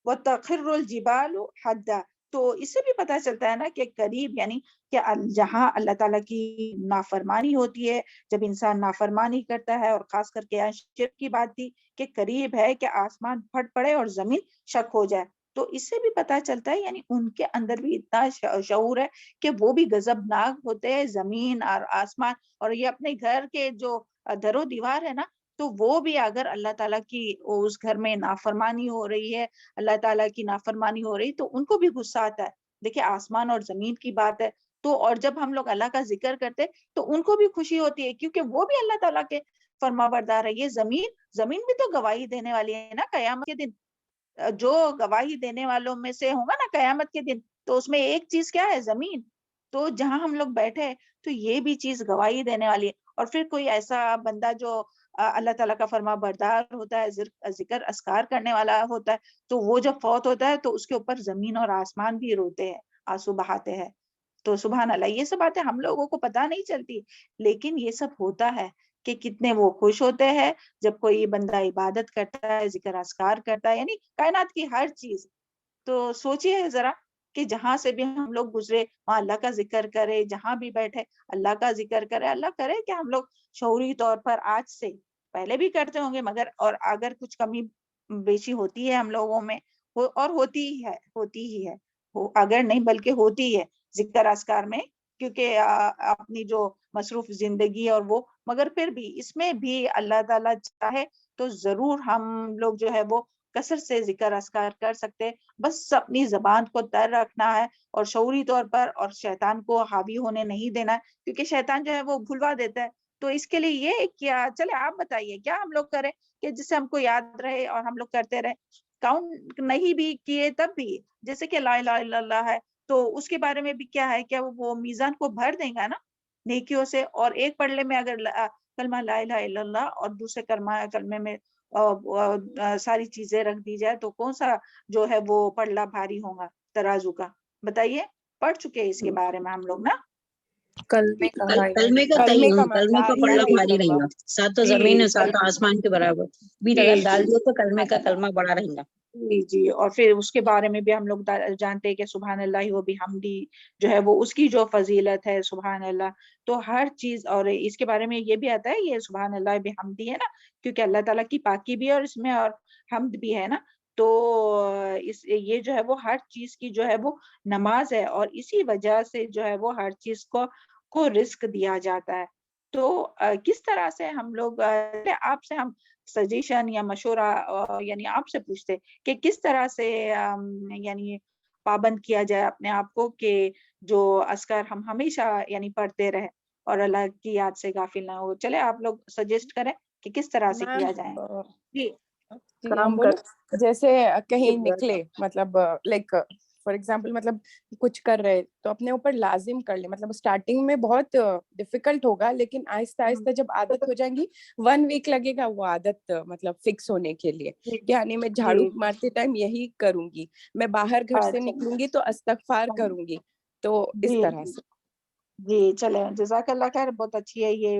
وتخر الجبال حدا. تو اس سے بھی پتہ چلتا ہے نا کہ قریب یعنی کہ جہاں اللہ تعالیٰ کی نافرمانی ہوتی ہے، جب انسان نافرمانی کرتا ہے، اور خاص کر کے شرک کی بات تھی کہ قریب ہے کہ آسمان پھٹ پڑے اور زمین شک ہو جائے. تو اس سے بھی پتہ چلتا ہے یعنی ان کے اندر بھی اتنا شعور ہے کہ وہ بھی غضبناک ہوتے ہیں، زمین اور آسمان اور یہ اپنے گھر کے جو در و دیوار ہے نا، تو وہ بھی اگر اللہ تعالیٰ کی اس گھر میں نافرمانی ہو رہی ہے، اللہ تعالیٰ کی نافرمانی ہو رہی، تو ان کو بھی غصہ آتا ہے. دیکھیں آسمان اور زمین کی بات ہے. تو اور جب ہم لوگ اللہ کا ذکر کرتے تو ان کو بھی خوشی ہوتی ہے، کیونکہ وہ بھی اللہ تعالیٰ کے فرما بردار ہے. یہ زمین بھی تو گواہی دینے والی ہے نا قیامت کے دن. جو گواہی دینے والوں میں سے ہوگا نا قیامت کے دن، تو اس میں ایک چیز کیا ہے؟ زمین. تو جہاں ہم لوگ بیٹھے تو یہ بھی چیز گواہی دینے والی ہے. اور پھر کوئی ایسا بندہ جو اللہ تعالیٰ کا فرما بردار ہوتا ہے, ذکر اذکار کرنے والا ہوتا ہے, تو وہ جب فوت ہوتا ہے تو اس کے اوپر زمین اور آسمان بھی روتے ہیں, آنسو بہاتے ہیں. تو سبحان اللہ, یہ سب باتیں ہم لوگوں کو پتہ نہیں چلتی, لیکن یہ سب ہوتا ہے کہ کتنے وہ خوش ہوتے ہیں جب کوئی بندہ عبادت کرتا ہے, ذکر اذکار کرتا ہے, یعنی کائنات کی ہر چیز. تو سوچئے ذرا کہ جہاں سے بھی ہم لوگ گزرے وہاں اللہ کا ذکر کرے, جہاں بھی بیٹھے اللہ کا ذکر کرے. اللہ کرے کہ ہم لوگ شعوری طور پر آج سے, پہلے بھی کرتے ہوں گے مگر, اور اگر کچھ کمی بیشی ہوتی ہے ہم لوگوں میں, اور ہوتی ہی ہے, اگر نہیں بلکہ ہوتی ہے ذکر اذکار میں, کیونکہ اپنی جو مصروف زندگی اور وہ, مگر پھر بھی اس میں بھی اللہ تعالیٰ چاہے تو ضرور ہم لوگ جو ہے وہ کثرت سے ذکر اذکار کر سکتے. بس اپنی زبان کو تر رکھنا ہے اور شعوری طور پر, اور شیطان کو حاوی ہونے نہیں دینا ہے, کیونکہ شیطان جو ہے وہ بھلوا دیتا ہے. تو اس کے لیے یہ کیا, چلے آپ بتائیے کیا ہم لوگ کریں کہ جس سے ہم کو یاد رہے اور ہم لوگ کرتے رہے, کاؤنٹ نہیں بھی کیے تب بھی, جیسے کہ لا الہ الا اللہ ہے, تو اس کے بارے میں بھی کیا ہے, کیا وہ میزان کو بھر دیں گا نا نیکیوں سے. اور ایک پڑھنے میں اگر کلمہ لا الہ الا اللہ اور دوسرے کلمے میں ساری چیزیں رکھ دی جائے تو کون سا جو ہے وہ پڑھنا بھاری ہوگا ترازو کا؟ بتائیے, پڑھ چکے ہیں اس کے بارے میں ہم لوگ نا. کلمے کا کلمے کا کلمے کا پڑھنا بھاری رہے گا, ساتھ تو زمین ہے ساتھ آسمان کے برابر بھی اگر ڈال دیا تو کلمے کا کلمہ بڑا رہے گا. جی. اور پھر اس کے بارے میں بھی ہم لوگ جانتے ہیں کہ سبحان اللہ و بحمدی جو ہے وہ اس کی جو فضیلت ہے, سبحان اللہ. تو ہر چیز, اور اس کے بارے میں یہ بھی آتا ہے, یہ سبحان اللہ بحمدی ہے نا, کیونکہ اللہ تعالیٰ کی پاکی بھی ہے اور اس میں اور حمد بھی ہے نا. تو یہ جو ہے وہ ہر چیز کی جو ہے وہ نماز ہے, اور اسی وجہ سے جو ہے وہ ہر چیز کو رزق دیا جاتا ہے. تو کس طرح سے ہم لوگ, آپ سے ہم سجیشن یا مشورہ یعنی آپ سے پوچھتے کہ کس طرح سے یعنی پابند کیا جائے اپنے آپ کو کہ جو اذکار ہم ہمیشہ یعنی پڑھتے رہے اور اللہ کی یاد سے غافل نہ ہو. چلے آپ لوگ سجیسٹ کریں کہ کس طرح سے کیا جائے. جی کام کر, جیسے کہیں نکلے, مطلب لائک فار ایگزامپل, مطلب کچھ کر رہے تو اپنے اوپر لازم کر لیں. مطلب اسٹارٹنگ میں بہت ڈیفیکلٹ ہوگا, لیکن آہستہ آہستہ جب عادت ہو جائیں گی, 1 ویک لگے گا وہ عادت مطلب فکس ہونے کے لیے. یعنی میں جھاڑو مارتے ٹائم یہی کروں گی, میں باہر گھر سے نکلوں گی تو استغفار کروں گی. تو اس طرح سے. جی چلے, جزاک اللہ خیر, بہت اچھی ہے یہ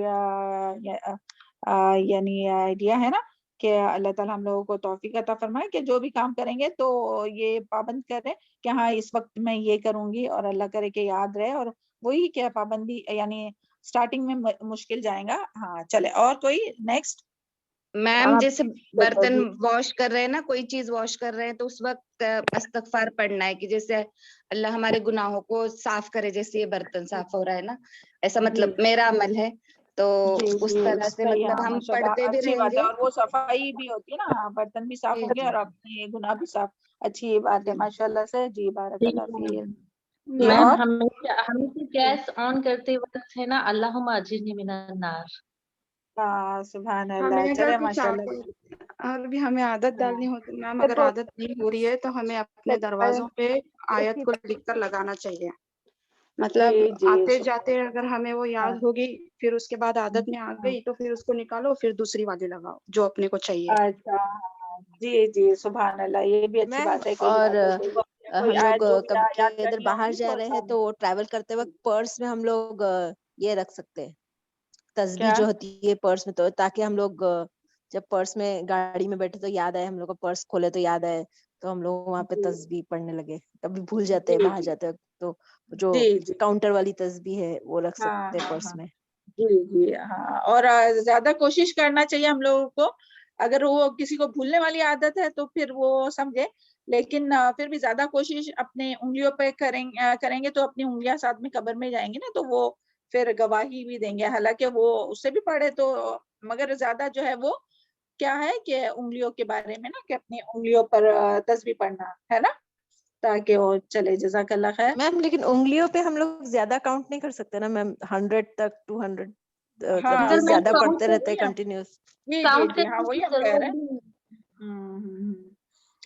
یعنی آئیڈیا ہے نا, کہ اللہ تعالیٰ ہم لوگوں کو توفیق عطا فرمائے کہ جو بھی کام کریں گے تو یہ پابند کریں کہ ہاں اس وقت میں یہ کروں گی, اور اللہ کرے کہ یاد رہے, اور وہی کیا پابندی یعنی سٹارٹنگ میں مشکل جائیں گا. ہاں چلے, اور کوئی نیکسٹ؟ میم جیسے برتن واش کر رہے ہیں نا, کوئی چیز واش کر رہے ہیں تو اس وقت استغفار پڑھنا ہے کہ جیسے اللہ ہمارے گناہوں کو صاف کرے, جیسے یہ برتن صاف ہو رہا ہے نا, ایسا مطلب میرا عمل ہے. تو اس طرح سے مطلب ہم پڑھتے بھی اچھی رہیں بات ہے, گے. اور وہ صفائی بھی ہوتی ہے نا, برتن بھی صاف ہوں گے اور اپنے گناہ بھی صاف. اچھی بات ہے ماشاء اللہ سے. جی بارک اللہ فیک. میم ہمیشہ گیس آن کرتے وقت ہے نا, اللہم اجرنی من النار. سبحان اللہ. ہمیں چلے اگر ماشاء اللہ. اور بھی ہمیں عادت ڈالنی ہوتی میم, اگر عادت نہیں ہو رہی ہے تو ہمیں اپنے دروازوں پہ آیت کو لکھ کر لگانا چاہیے. مطلب آتے جاتے اگر ہمیں وہ یاد ہوگی, پھر اس کے بعد عادت میں آ گئی تو پھر اس کو نکالو, پھر دوسری والی لگاؤ جو اپنے کو چاہیے. اچھا جی سبحان اللہ, یہ بھی اچھی بات ہے. اور کوئی ہم لوگ آیت جو بھی کبھی یاد ادھر کرنی باہر ہوگی جا رہے ہیں تو ٹریول کرتے وقت پرس میں ہم لوگ یہ رکھ سکتے ہیں, تسبیح جو ہوتی ہے پرس میں, تو تاکہ ہم لوگ جب پرس میں گاڑی میں بیٹھے تو یاد آئے, ہم لوگ کو پرس کھولے تو یاد آئے, تو ہم لوگ وہاں پہ تسبیح پڑھنے لگے. کبھی بھول جاتے ہیں باہر جاتے وقت تو جو کاؤنٹر والی تسبیح ہے وہ رکھ سکتے ہیں پرس میں. جی ہاں, اور زیادہ کوشش کرنا چاہیے ہم لوگوں کو. اگر وہ کسی کو بھولنے والی عادت ہے تو پھر وہ سمجھے, لیکن پھر بھی زیادہ کوشش اپنے انگلیوں پہ کریں گے تو اپنی انگلیاں ساتھ میں قبر میں جائیں گی نا, تو وہ پھر گواہی بھی دیں گے. حالانکہ وہ اس سے بھی پڑھے تو, مگر زیادہ جو ہے وہ کیا ہے کہ انگلیوں کے بارے میں نا, کہ اپنی انگلیوں پر تسبیح پڑھنا ہے نا, تاکہ وہ چلے. جزاک اللہ خیر. میم لیکن انگلیوں پہ ہم لوگ زیادہ کاؤنٹ نہیں کر سکتے نا میم, 100 تک 200 مطلب کہ زیادہ پڑھتے رہتے ہیں کنٹینیوس. جی ہاں وہی ہم کہہ رہے ہیں.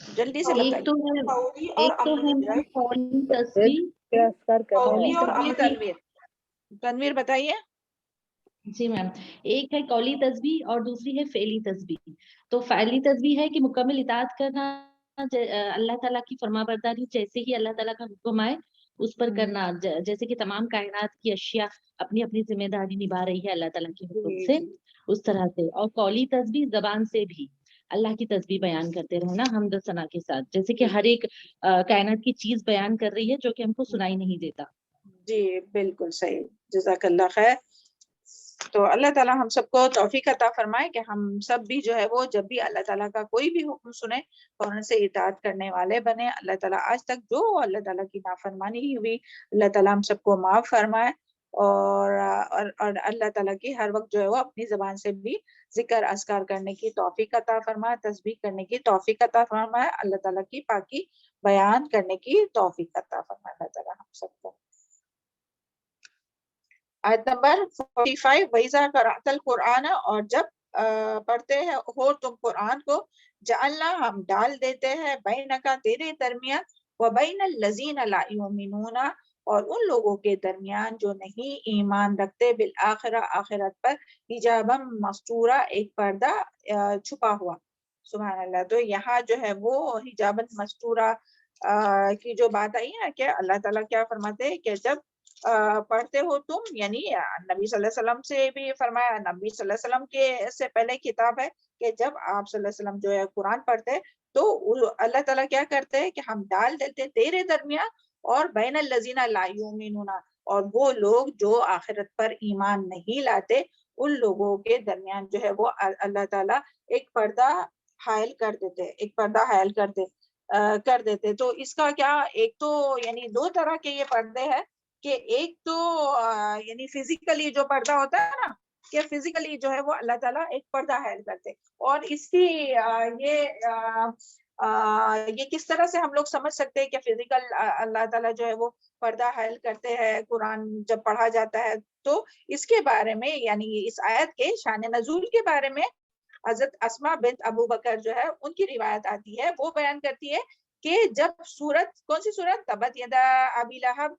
جلدی سے ایک تو بتائیے. ہے قولی اور ایک تو ہے عملی، میم قولی تسبیح قولی اور قولی عملی. تنویر بتائیے. جی میم. ایک ہے قولی تسبیح اور دوسری ہے فعلی تسبیح. تو فعلی تسبیح ہے کہ مکمل اطاعت کرنا اللہ تعالیٰ کی فرما برداری، جیسے ہی اللہ تعالیٰ کا حکم آئے اس پر کرنا، جیسے کہ تمام کائنات کی اشیاء اپنی اپنی ذمہ داری نبھا رہی ہے اللہ تعالیٰ کے حکم سے، اس طرح سے. اور قولی تسبیح زبان سے بھی اللہ کی تسبیح بیان کرتے رہنا حمد و ثنا کے ساتھ، جیسے کہ ہر ایک کائنات کی چیز بیان کر رہی ہے جو کہ ہم کو سنائی نہیں دیتا. جی بالکل صحیح، جزاک اللہ خیر. تو اللہ تعالیٰ ہم سب کو توفیق عطا فرمائے کہ ہم سب بھی جو ہے وہ جب بھی اللہ تعالیٰ کا کوئی بھی حکم سنیں فوراً سے اطاعت کرنے والے بنے. اللہ تعالیٰ آج تک جو اللہ تعالیٰ کی نافرمانی ہوئی اللہ تعالیٰ ہم سب کو معاف فرمائے، اور اللہ تعالیٰ کی ہر وقت جو ہے وہ اپنی زبان سے بھی ذکر اذکار کرنے کی توفیق عطا فرمائے، تسبیح کرنے کی توفیق عطا فرمائے، اللہ تعالیٰ کی پاکی بیان کرنے کی توفیق عطا فرمائے اللہ تعالیٰ ہم سب کو. آیت نمبر 45. وَإِذَا قَرَأْتَ الْقُرْآنَ، اور جب پڑھتے ہو تم قرآن کو، جعلنا ہم ڈال دیتے ہیں بینک تیرے درمیان، وبین الذین لا یؤمنون اور ان لوگوں کے درمیان جو نہیں ایمان رکھتے، بالآخرہ آخرت پر، حجابا مستورا ایک پردہ چھپا ہوا. سبحان اللہ. تو یہاں جو ہے وہ حجابا مستورا کی جو بات آئی ہے کہ اللہ تعالیٰ کیا فرماتے ہیں کہ جب پڑھتے ہو تم، یعنی نبی صلی اللہ علیہ وسلم سے بھی فرمایا، نبی صلی اللہ علیہ وسلم کے سے پہلے کتاب ہے کہ جب آپ صلی اللہ علیہ وسلم جو ہے قرآن پڑھتے تو اللہ تعالیٰ کیا کرتے ہیں کہ ہم ڈال دیتے تیرے درمیان اور بین الذین لا یؤمنون، اور وہ لوگ جو آخرت پر ایمان نہیں لاتے ان لوگوں کے درمیان جو ہے وہ اللہ تعالیٰ ایک پردہ حائل کر دیتے، ایک پردہ حائل کر دیتے. تو اس کا کیا، ایک تو یعنی دو طرح کے یہ پردے ہیں کہ ایک تو یعنی فزیکلی جو پردہ ہوتا ہے نا، کہ فزیکلی جو ہے وہ اللہ تعالیٰ ایک پردہ حائل کرتے، اور اس کی یہ کس طرح سے ہم لوگ سمجھ سکتے ہیں کہ فزیکل اللہ تعالیٰ جو ہے وہ پردہ حائل کرتے ہیں قرآن جب پڑھا جاتا ہے. تو اس کے بارے میں یعنی اس آیت کے شان نزول کے بارے میں حضرت اسماء بنت ابو بکر جو ہے ان کی روایت آتی ہے، وہ بیان کرتی ہے کہ جب سورت، کون سی سورت، تبت یدا ابی لہب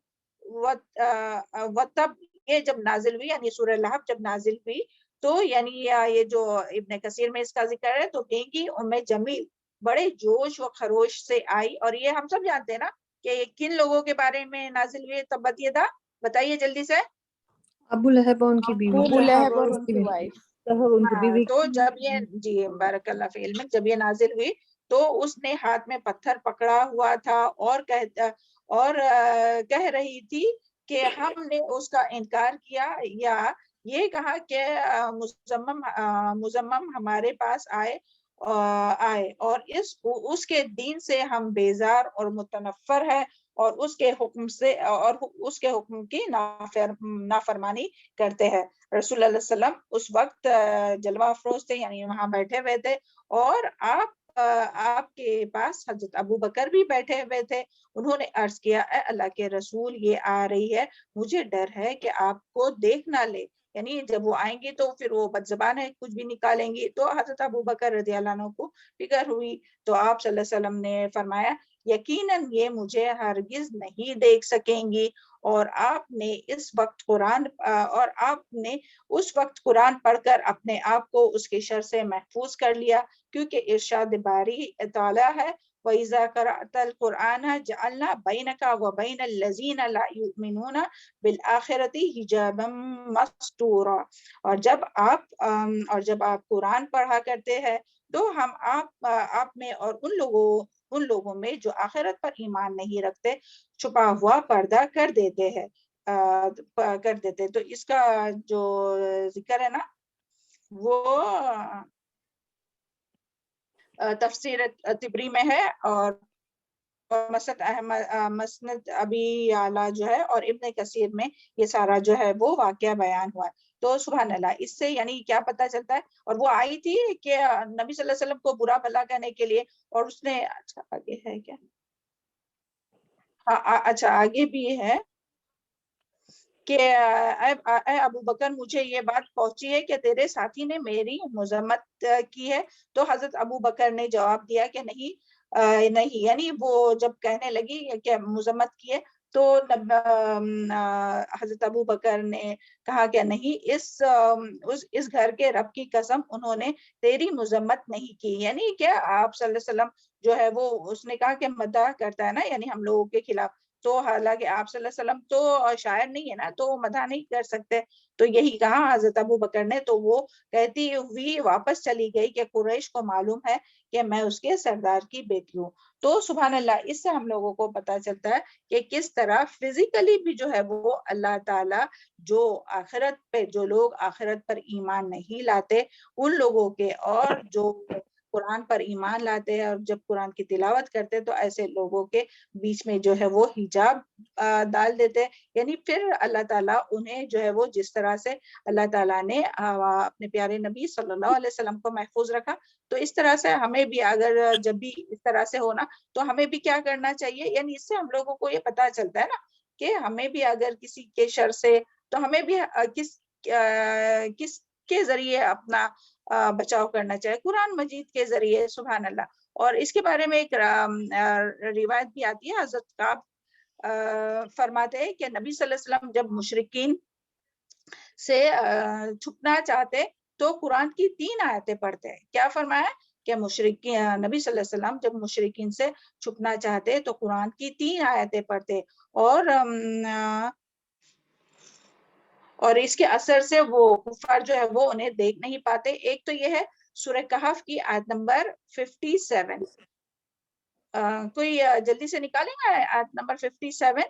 وتب، یہ جب نازل ہوئی، یعنی سورہ لہب جب نازل ہوئی تو یعنی یہ جو ابن کثیر میں اس کا ذکر ہے، تو بھینگی ام جمیل بڑے جوش و خروش سے آئی. اور یہ ہم سب جانتے ہیں نا کہ کن لوگوں کے بارے میں نازل ہوئی تبت یدا، بتائیے جلدی سے. ابو لہب اور ان کی بیوی. ابو لہب اور ان کی وائف. تو جب یہ، جی بارک اللہ فی علمک، جب یہ نازل ہوئی تو اس نے ہاتھ میں پتھر پکڑا ہوا تھا اور کہہ رہی تھی کہ ہم نے اس کا انکار کیا، یا یہ کہا کہ مزمم ہمارے پاس آئے اور اس کے دین سے ہم بیزار اور متنفر ہے، اور اس کے حکم سے اور اس کے حکم کی نافرمانی کرتے ہیں. رسول اللہ صلی اللہ علیہ وسلم اس وقت جلوہ افروز تھے، یعنی وہاں بیٹھے ہوئے تھے، اور آپ کے پاس حضرت ابو بکر بھی بیٹھے ہوئے تھے. انہوں نے عرض کیا، اے اللہ کے رسول، یہ آ رہی ہے، مجھے ڈر ہے کہ آپ کو دیکھ نہ لے، یعنی جب وہ آئیں گی تو پھر وہ بد زبان ہے، کچھ بھی نکالیں گی. تو حضرت ابو بکر رضی اللہ عنہ کو فکر ہوئی، تو آپ صلی اللہ علیہ وسلم نے فرمایا، یقیناً یہ مجھے ہرگز نہیں دیکھ سکیں گی. اور آپ نے اس وقت قرآن پڑھ کر اپنے آپ کو اس کے شر سے محفوظ کر لیا، کیونکہ ارشاد باری تعالیٰ ہے، وَإِذَا قَرَأْتَ الْقُرْآنَ جَعَلْنَا بَيْنَكَ وَبَيْنَ الَّذِينَ لَا يُؤْمِنُونَ بِالْآخِرَةِ حِجَابًا مَسْتُورًا. اور جب آپ قرآن پڑھا کرتے ہیں تو ہم آپ میں اور ان لوگوں میں جو آخرت پر ایمان نہیں رکھتے چھپا ہوا پردہ کر دیتے ہیں. تو اس کا جو ذکر ہے نا وہ تفسیر طبری میں ہے، اور مسند ابی یعلا جو ہے اور ابن کثیر میں یہ سارا جو ہے وہ واقعہ بیان ہوا ہے. تو سبحان اللہ، اس سے یعنی کیا پتہ چلتا ہے. اور وہ آئی تھی کہ نبی صلی اللہ علیہ وسلم کو برا بھلا کہنے کے لیے، اور اس نے اچھا آگے ہے کیا، ہاں اچھا آگے بھی ہے کہ اے ابو بکر، مجھے یہ بات پہنچی ہے کہ تیرے ساتھی نے میری مذمت کی ہے. تو حضرت ابو بکر نے جواب دیا کہ نہیں، نہیں، یعنی وہ جب کہنے لگی کہ مذمت کیے تو حضرت ابو بکر نے کہا کہ نہیں، اس گھر کے رب کی قسم انہوں نے تیری مذمت نہیں کی. یعنی کہ آپ صلی اللہ علیہ وسلم جو ہے وہ اس نے کہا کہ مدح کرتا ہے نا، یعنی ہم لوگوں کے خلاف، تو حالانکہ آپ صلی اللہ علیہ وسلم تو شاعر نہیں ہے نا، تو وہ مدح نہیں کر سکتے. تو یہی کہا حضرت ابو بکر نے. تو وہ کہتی ہوئی واپس چلی گئی کہ قریش کو معلوم ہے کہ میں اس کے سردار کی بیٹی ہوں. تو سبحان اللہ، اس سے ہم لوگوں کو پتہ چلتا ہے کہ کس طرح فزیکلی بھی جو ہے وہ اللہ تعالیٰ جو آخرت پہ، جو لوگ آخرت پر ایمان نہیں لاتے ان لوگوں کے، اور جو قرآن پر ایمان لاتے ہیں اور جب قرآن کی تلاوت کرتے تو ایسے لوگوں کے بیچ میں جو ہے وہ حجاب ڈال دیتے. یعنی پھر اللہ تعالیٰ انہیں جو ہے وہ جس طرح سے اللہ تعالیٰ نے اپنے پیارے نبی صلی اللہ علیہ وسلم کو محفوظ رکھا، تو اس طرح سے ہمیں بھی اگر جب بھی اس طرح سے ہونا تو ہمیں بھی کیا کرنا چاہیے. یعنی اس سے ہم لوگوں کو یہ پتا چلتا ہے نا کہ ہمیں بھی اگر کسی کے شر سے، تو ہمیں بھی کس کے ذریعے اپنا بچاؤ کرنا چاہیے، قرآن مجید کے ذریعے. سبحان اللہ. اور اس کے بارے میں ایک روایت بھی آتی ہے، حضرت کعب فرماتے ہیں کہ نبی صلی اللہ علیہ وسلم جب مشرکین سے چھپنا چاہتے تو قرآن کی 3 آیتیں پڑھتے ہیں. کیا فرمایا کہ مشرکین، نبی صلی اللہ علیہ وسلم جب مشرکین سے چھپنا چاہتے تو قرآن کی 3 آیتیں پڑھتے، اور اس کے اثر سے وہ کفار جو ہے وہ انہیں دیکھ نہیں پاتے. ایک تو یہ ہے سورہ کہف کی آیت نمبر 57. کوئی جلدی سے نکالیں گا آیت نمبر 57،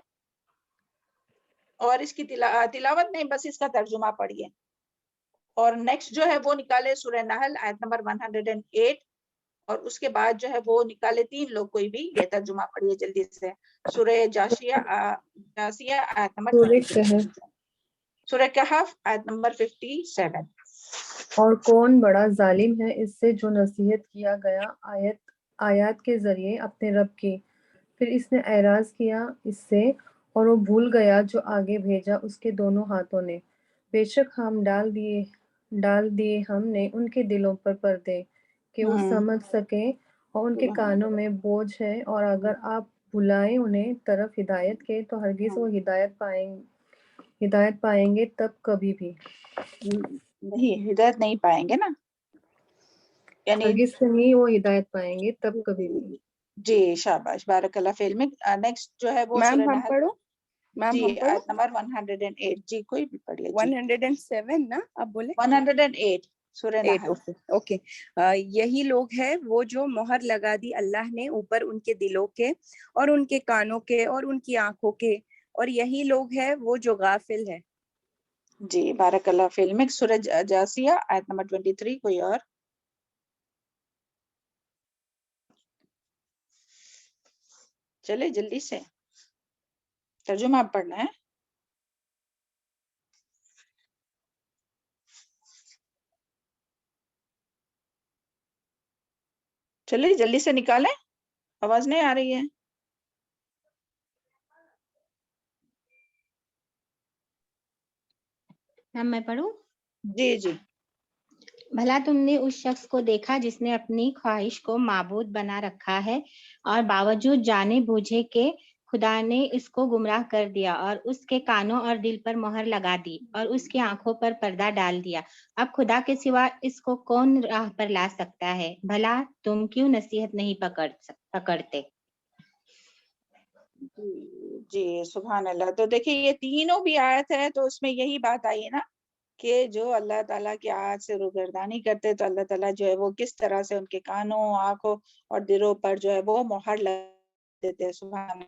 اور اس کی تلاوت نہیں، بس اس کا ترجمہ پڑھیے. اور نیکسٹ جو ہے وہ نکالے سورہ نحل آیت نمبر 108، اور اس کے بعد جو ہے وہ نکالے 3 لوگ کوئی بھی یہ ترجمہ پڑھیے جلدی سے. سورہ جاشیہ آیت نمبر 23، سورہ کہف آیت نمبر 57. اور کون بڑا ظالم ہے اس سے جو نصیحت کیا گیا آیات کے ذریعے اپنے رب کی، پھر اس نے اعراض کیا اس سے اور وہ بھول گیا جو آگے بھیجا اس کے دونوں ہاتھوں نے. بے شک ہم ڈال دیے ہم نے ان کے دلوں پر پردے کہ وہ سمجھ سکیں، اور ان کے کانوں میں بوجھ ہے، اور اگر آپ بلائیں انہیں طرف ہدایت کے تو ہرگز وہ ہدایت پائیں گے تب کبھی بھی نہیں، ہدایت نہیں پائیں گے نا، یعنی ہرگز نہیں وہ ہدایت پائیں گے تب کبھی بھی. جی شاباش، بارک اللہ فی علمک. نیکسٹ جو ہے وہ میم سورہ ہم نحل، پڑھو، میم جی ہم پڑھو. آیت نمبر 108. جی کوئی بھی پڑھیے. جی 107 نا آپ بولے؟ 108 سورہ 8. نحل. اوکے. یہی لوگ ہیں وہ جو مہر لگا دی اللہ نے اوپر ان کے دلوں کے اور ان کے کانوں کے اور ان کی آنکھوں کے، اور یہی لوگ ہیں وہ جو غافل ہے. جی بارک اللہ فی علمک. سورہ جاسیہ آیت نمبر 23. کوئی اور؟ چلے جلدی سے، ترجمہ پڑھنا ہے. چلیے جلدی سے نکالیں، آواز نہیں آ رہی ہے. میم میں پڑھوں؟ جی جی. بھلا تم نے اس شخص کو دیکھا جس نے اپنی خواہش کو معبود بنا رکھا ہے، اور باوجود جانے بوجھے کہ خدا نے اس کو گمراہ کر دیا، اور اس کے کانوں اور دل پر مہر لگا دی، اور اس کی آنکھوں پر پردہ ڈال دیا. اب خدا کے سوا اس کو کون راہ پر لا سکتا ہے؟ بھلا تم کیوں نصیحت نہیں پکڑتے؟ جی سبحان اللہ. تو دیکھیں یہ تینوں بھی آیت ہے، تو اس میں یہی بات آئی ہے نا کہ جو اللہ تعالیٰ کی آیت سے روگردانی کرتے تو اللہ تعالیٰ جو ہے وہ کس طرح سے ان کے کانوں، آنکھوں اور دلوں پر جو ہے وہ مہر لگا دیتے ہیں. سبحان اللہ.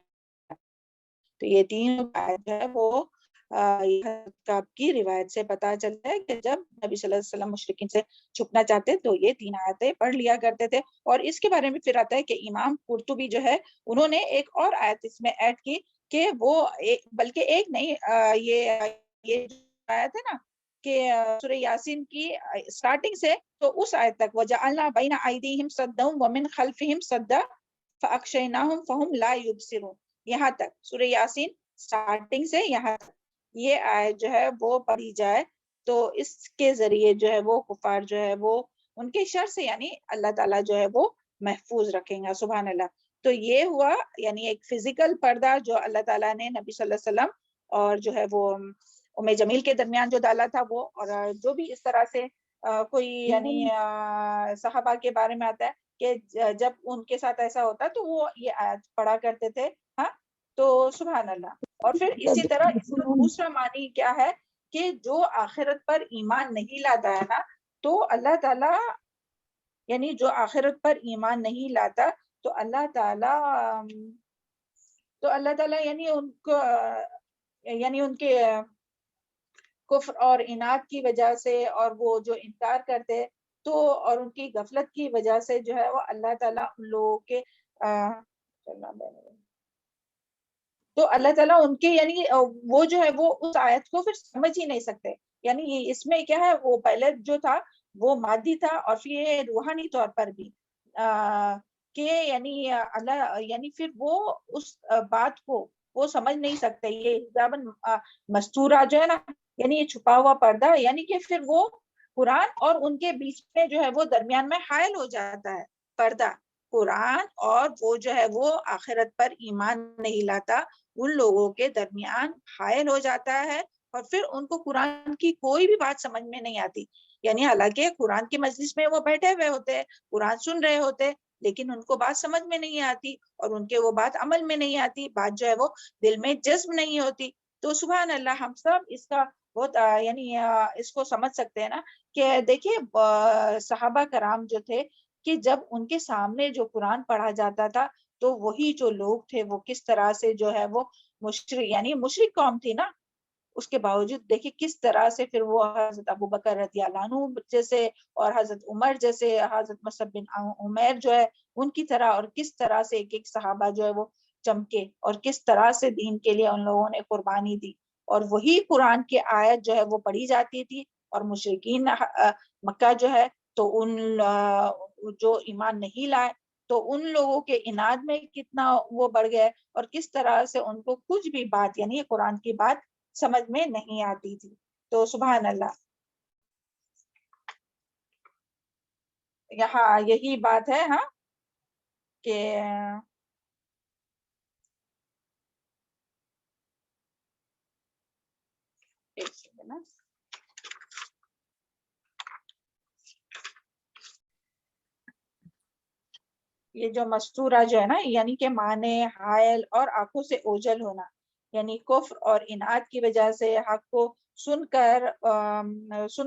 تو یہ تینوں آیت جو ہے وہ کعب کی روایت سے پتا چلتا ہے کہ جب نبی صلی اللہ علیہ وسلم مشرکین سے چھپنا چاہتے تو یہ 3 آیتیں پڑھ لیا کرتے تھے. اور اس کے بارے میں پھر آتا ہے کہ امام قرطبی جو ہے انہوں نے ایک اور آیت اس میں ایڈ کی کہ وہ بلکہ ایک نہیں، یہ جو آیت ہے نا کہ سورہ یاسین کی سٹارٹنگ سے تو اس آیت تک وَجَعَلْنَا بَيْنَ أَيْدِيهِمْ سَدًّا وَمِنْ خَلْفِهِمْ سَدًّا فَأَغْشَيْنَاهُمْ فَهُمْ لَا يُبْصِرُونَ، یہاں تک سورہ یاسین سٹارٹنگ سے یہاں تک یہ آیت جو ہے وہ پڑھی جائے تو اس کے ذریعے جو ہے وہ کفار جو ہے وہ ان کے شر سے، یعنی اللہ تعالیٰ جو ہے وہ محفوظ رکھیں گا. سبحان اللہ. تو یہ ہوا یعنی ایک فزیکل پردہ جو اللہ تعالیٰ نے نبی صلی اللہ علیہ وسلم اور جو ہے وہ ام جمیل کے درمیان جو ڈالا تھا وہ. اور جو بھی اس طرح سے کوئی یعنی صحابہ کے بارے میں آتا ہے کہ جب ان کے ساتھ ایسا ہوتا تو وہ یہ آیت پڑھا کرتے تھے. ہاں تو سبحان اللہ. اور پھر اسی طرح اس کا دوسرا معنی کیا ہے کہ جو آخرت پر ایمان نہیں لاتا ہے نا تو اللہ تعالیٰ یعنی جو آخرت پر ایمان نہیں لاتا تو اللہ تعالیٰ یعنی ان کو یعنی ان کے کفر اور اناد کی وجہ سے اور وہ جو انکار کرتے تو اور ان کی غفلت کی وجہ سے جو ہے وہ اللہ تعالیٰ ان لوگوں کے تو اللہ تعالیٰ ان کے یعنی وہ جو ہے وہ اس آیت کو پھر سمجھ ہی نہیں سکتے. یعنی اس میں کیا ہے وہ پہلے جو تھا وہ مادی تھا اور پھر یہ روحانی طور پر بھی کہ یعنی اللہ یعنی پھر وہ اس بات کو وہ سمجھ نہیں سکتے. یہ حجاباً مستورہ جو ہے نا یعنی یہ چھپا ہوا پردہ یعنی کہ پھر وہ قرآن اور ان کے بیچ میں جو ہے وہ درمیان میں حائل ہو جاتا ہے پردہ. قرآن اور وہ جو ہے وہ آخرت پر ایمان نہیں لاتا ان لوگوں کے درمیان حائل ہو جاتا ہے اور پھر ان کو قرآن کی کوئی بھی بات سمجھ میں نہیں آتی. یعنی حالانکہ قرآن کی مجلس میں وہ بیٹھے ہوئے ہوتے قرآن سن رہے ہوتے لیکن ان کو بات سمجھ میں نہیں آتی اور ان کے وہ بات عمل میں نہیں آتی. بات جو ہے وہ دل میں جذب نہیں ہوتی. تو سبحان اللہ ہم سب اس کا بہت یعنی اس کو سمجھ سکتے ہیں نا کہ دیکھیے صحابہ کرام جو تھے کہ جب ان کے سامنے جو قرآن پڑھا جاتا تھا تو وہی جو لوگ تھے وہ کس طرح سے جو ہے وہ مشرک قوم تھی نا اس کے باوجود دیکھیں کس طرح سے پھر وہ حضرت ابو بکر رضی اللہ عنہ جیسے اور حضرت عمر جیسے حضرت مصعب بن عمیر جو ہے ان کی طرح اور کس طرح سے ایک ایک صحابہ جو ہے وہ چمکے اور کس طرح سے دین کے لیے ان لوگوں نے قربانی دی. اور وہی قرآن کی آیت جو ہے وہ پڑھی جاتی تھی اور مشرکین مکہ جو ہے تو ان جو ایمان نہیں لائے تو ان لوگوں کے اناد میں کتنا وہ بڑھ گئے اور کس طرح سے ان کو کچھ بھی بات یعنی قرآن کی بات سمجھ میں نہیں آتی تھی. تو سبحان اللہ یہاں یہی بات ہے ہاں کہ یہ جو مستورہ جو ہے نا یعنی کہ معنی حائل اور آنکھوں سے اوجھل ہونا یعنی کفر اور اناد کی وجہ سے حق کو سن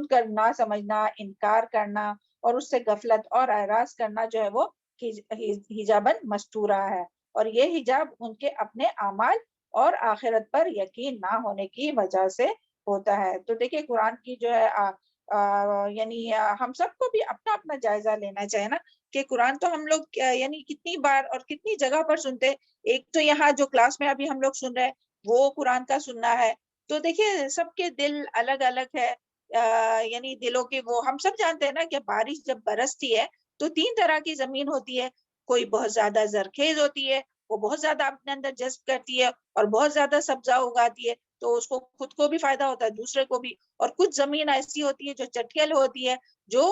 کر نہ سمجھنا انکار کرنا اور اس سے غفلت اور اعراض کرنا جو ہے وہ حجاباً مستورہ ہے. اور یہ حجاب ان کے اپنے اعمال اور آخرت پر یقین نہ ہونے کی وجہ سے ہوتا ہے. تو دیکھیں قرآن کی جو ہے یعنی ہم سب کو بھی اپنا اپنا جائزہ لینا چاہیے نا کہ قرآن تو ہم لوگ یعنی کتنی بار اور کتنی جگہ پر سنتے. ایک تو یہاں جو کلاس میں ابھی ہم لوگ سن رہے ہیں وہ قرآن کا سننا ہے. تو دیکھیے سب کے دل الگ الگ ہے یعنی دلوں کے وہ ہم سب جانتے ہیں نا کہ بارش جب برستی ہے تو 3 طرح کی زمین ہوتی ہے. کوئی بہت زیادہ زرخیز ہوتی ہے وہ بہت زیادہ اپنے اندر جذب کرتی ہے اور بہت زیادہ سبزہ اگاتی ہے تو اس کو خود کو بھی فائدہ ہوتا ہے دوسرے کو بھی. اور کچھ زمین ایسی ہوتی ہے جو چٹکیل ہوتی ہے جو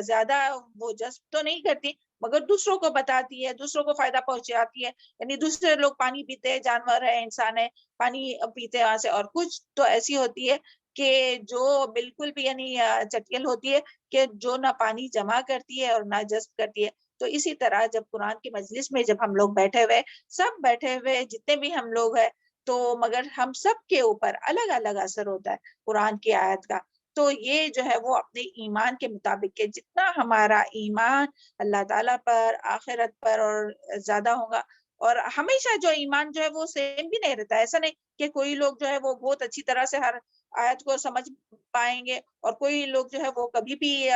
زیادہ وہ جذب تو نہیں کرتی مگر دوسروں کو بتاتی ہے دوسروں کو فائدہ پہنچاتی ہے. یعنی دوسرے لوگ پانی پیتے ہیں جانور ہے انسان ہے پانی پیتے ہیں وہاں سے. اور کچھ تو ایسی ہوتی ہے کہ جو بالکل بھی یعنی چٹکیل ہوتی ہے کہ جو نہ پانی جمع کرتی ہے اور نہ جذب کرتی ہے. تو اسی طرح جب قرآن کی مجلس میں جب ہم لوگ بیٹھے ہوئے سب بیٹھے ہوئے جتنے بھی ہم لوگ ہیں تو مگر ہم سب کے اوپر الگ الگ اثر ہوتا ہے قرآن کی آیت کا. تو یہ جو ہے وہ اپنے ایمان کے مطابق کہ جتنا ہمارا ایمان اللہ تعالیٰ پر آخرت پر اور زیادہ ہوگا. اور ہمیشہ جو ایمان جو ہے وہ سیم بھی نہیں رہتا. ایسا نہیں کہ کوئی لوگ جو ہے وہ بہت اچھی طرح سے ہر آیت کو سمجھ پائیں گے اور کوئی لوگ جو ہے وہ کبھی بھی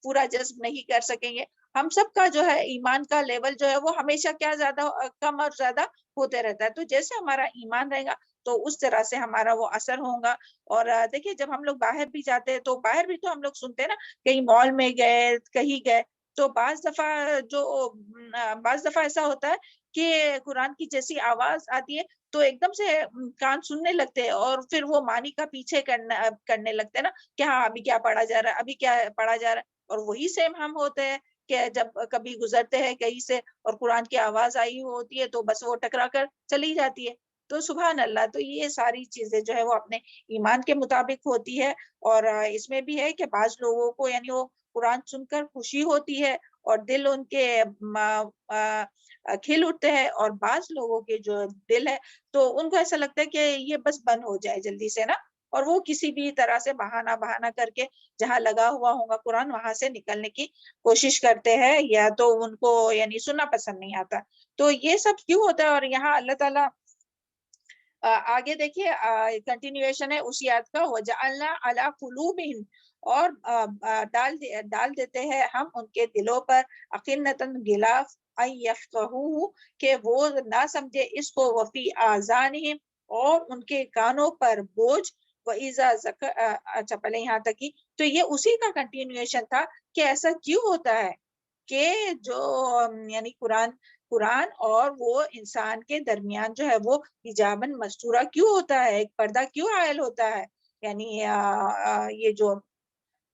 پورا جذب نہیں کر سکیں گے. ہم سب کا جو ہے ایمان کا لیول جو ہے وہ ہمیشہ کیا زیادہ کم اور زیادہ ہوتے رہتا ہے. تو جیسے ہمارا ایمان رہے گا تو اس طرح سے ہمارا وہ اثر ہوگا. اور دیکھیے جب ہم لوگ باہر بھی جاتے ہیں تو باہر بھی تو ہم لوگ سنتے ہیں نا کہیں مال میں گئے کہیں گئے تو بعض دفعہ ایسا ہوتا ہے کہ قرآن کی جیسی آواز آتی ہے تو ایک دم سے کان سننے لگتے ہیں اور پھر وہ معنی کا پیچھے کرنے لگتے ہیں نا کہ ہاں ابھی کیا پڑھا جا رہا ہے ابھی کیا پڑھا جا رہا ہے. اور وہی سیم ہم ہوتے ہیں کہ جب کبھی گزرتے ہیں کہیں سے اور قرآن کی آواز آئی ہوتی ہے تو بس وہ ٹکرا کر چلی جاتی ہے. تو سبحان اللہ, تو یہ ساری چیزیں جو ہے وہ اپنے ایمان کے مطابق ہوتی ہے. اور اس میں بھی ہے کہ بعض لوگوں کو یعنی وہ قرآن سن کر خوشی ہوتی ہے اور دل ان کے کھل اٹھتے ہیں, اور بعض لوگوں کے جو دل ہے تو ان کو ایسا لگتا ہے کہ یہ بس بند ہو جائے جلدی سے نا, اور وہ کسی بھی طرح سے بہانہ کر کے جہاں لگا ہوا ہوگا قرآن وہاں سے نکلنے کی کوشش کرتے ہیں, یا تو ان کو یعنی سننا پسند نہیں آتا. تو یہ سب کیوں ہوتا ہے؟ اور یہاں اللہ تعالیٰ آگے دیکھیے کنٹینیویشن ہے اسی آیت کا, وَجَعَلْنَا عَلَىٰ قُلُوبِهِمْ, اور ڈال دیتے ہیں ہم ان کے دلوں پر أَقِنَّةً غلاف أَن يَفْقَهُوهُ, کہ وہ نہ سمجھے اس کو, وَفِي آذَانِهِمْ, اور ان کے کانوں پر بوجھ, وَإِذَا اچھا پہلے یہاں تک ہی. تو یہ اسی کا کنٹینیویشن تھا کہ ایسا کیوں ہوتا ہے کہ جو یعنی قرآن اور وہ انسان کے درمیان جو ہے وہ حجاباً مستورہ کیوں ہوتا ہے, ایک پردہ کیوں حائل ہوتا ہے, یعنی یہ جو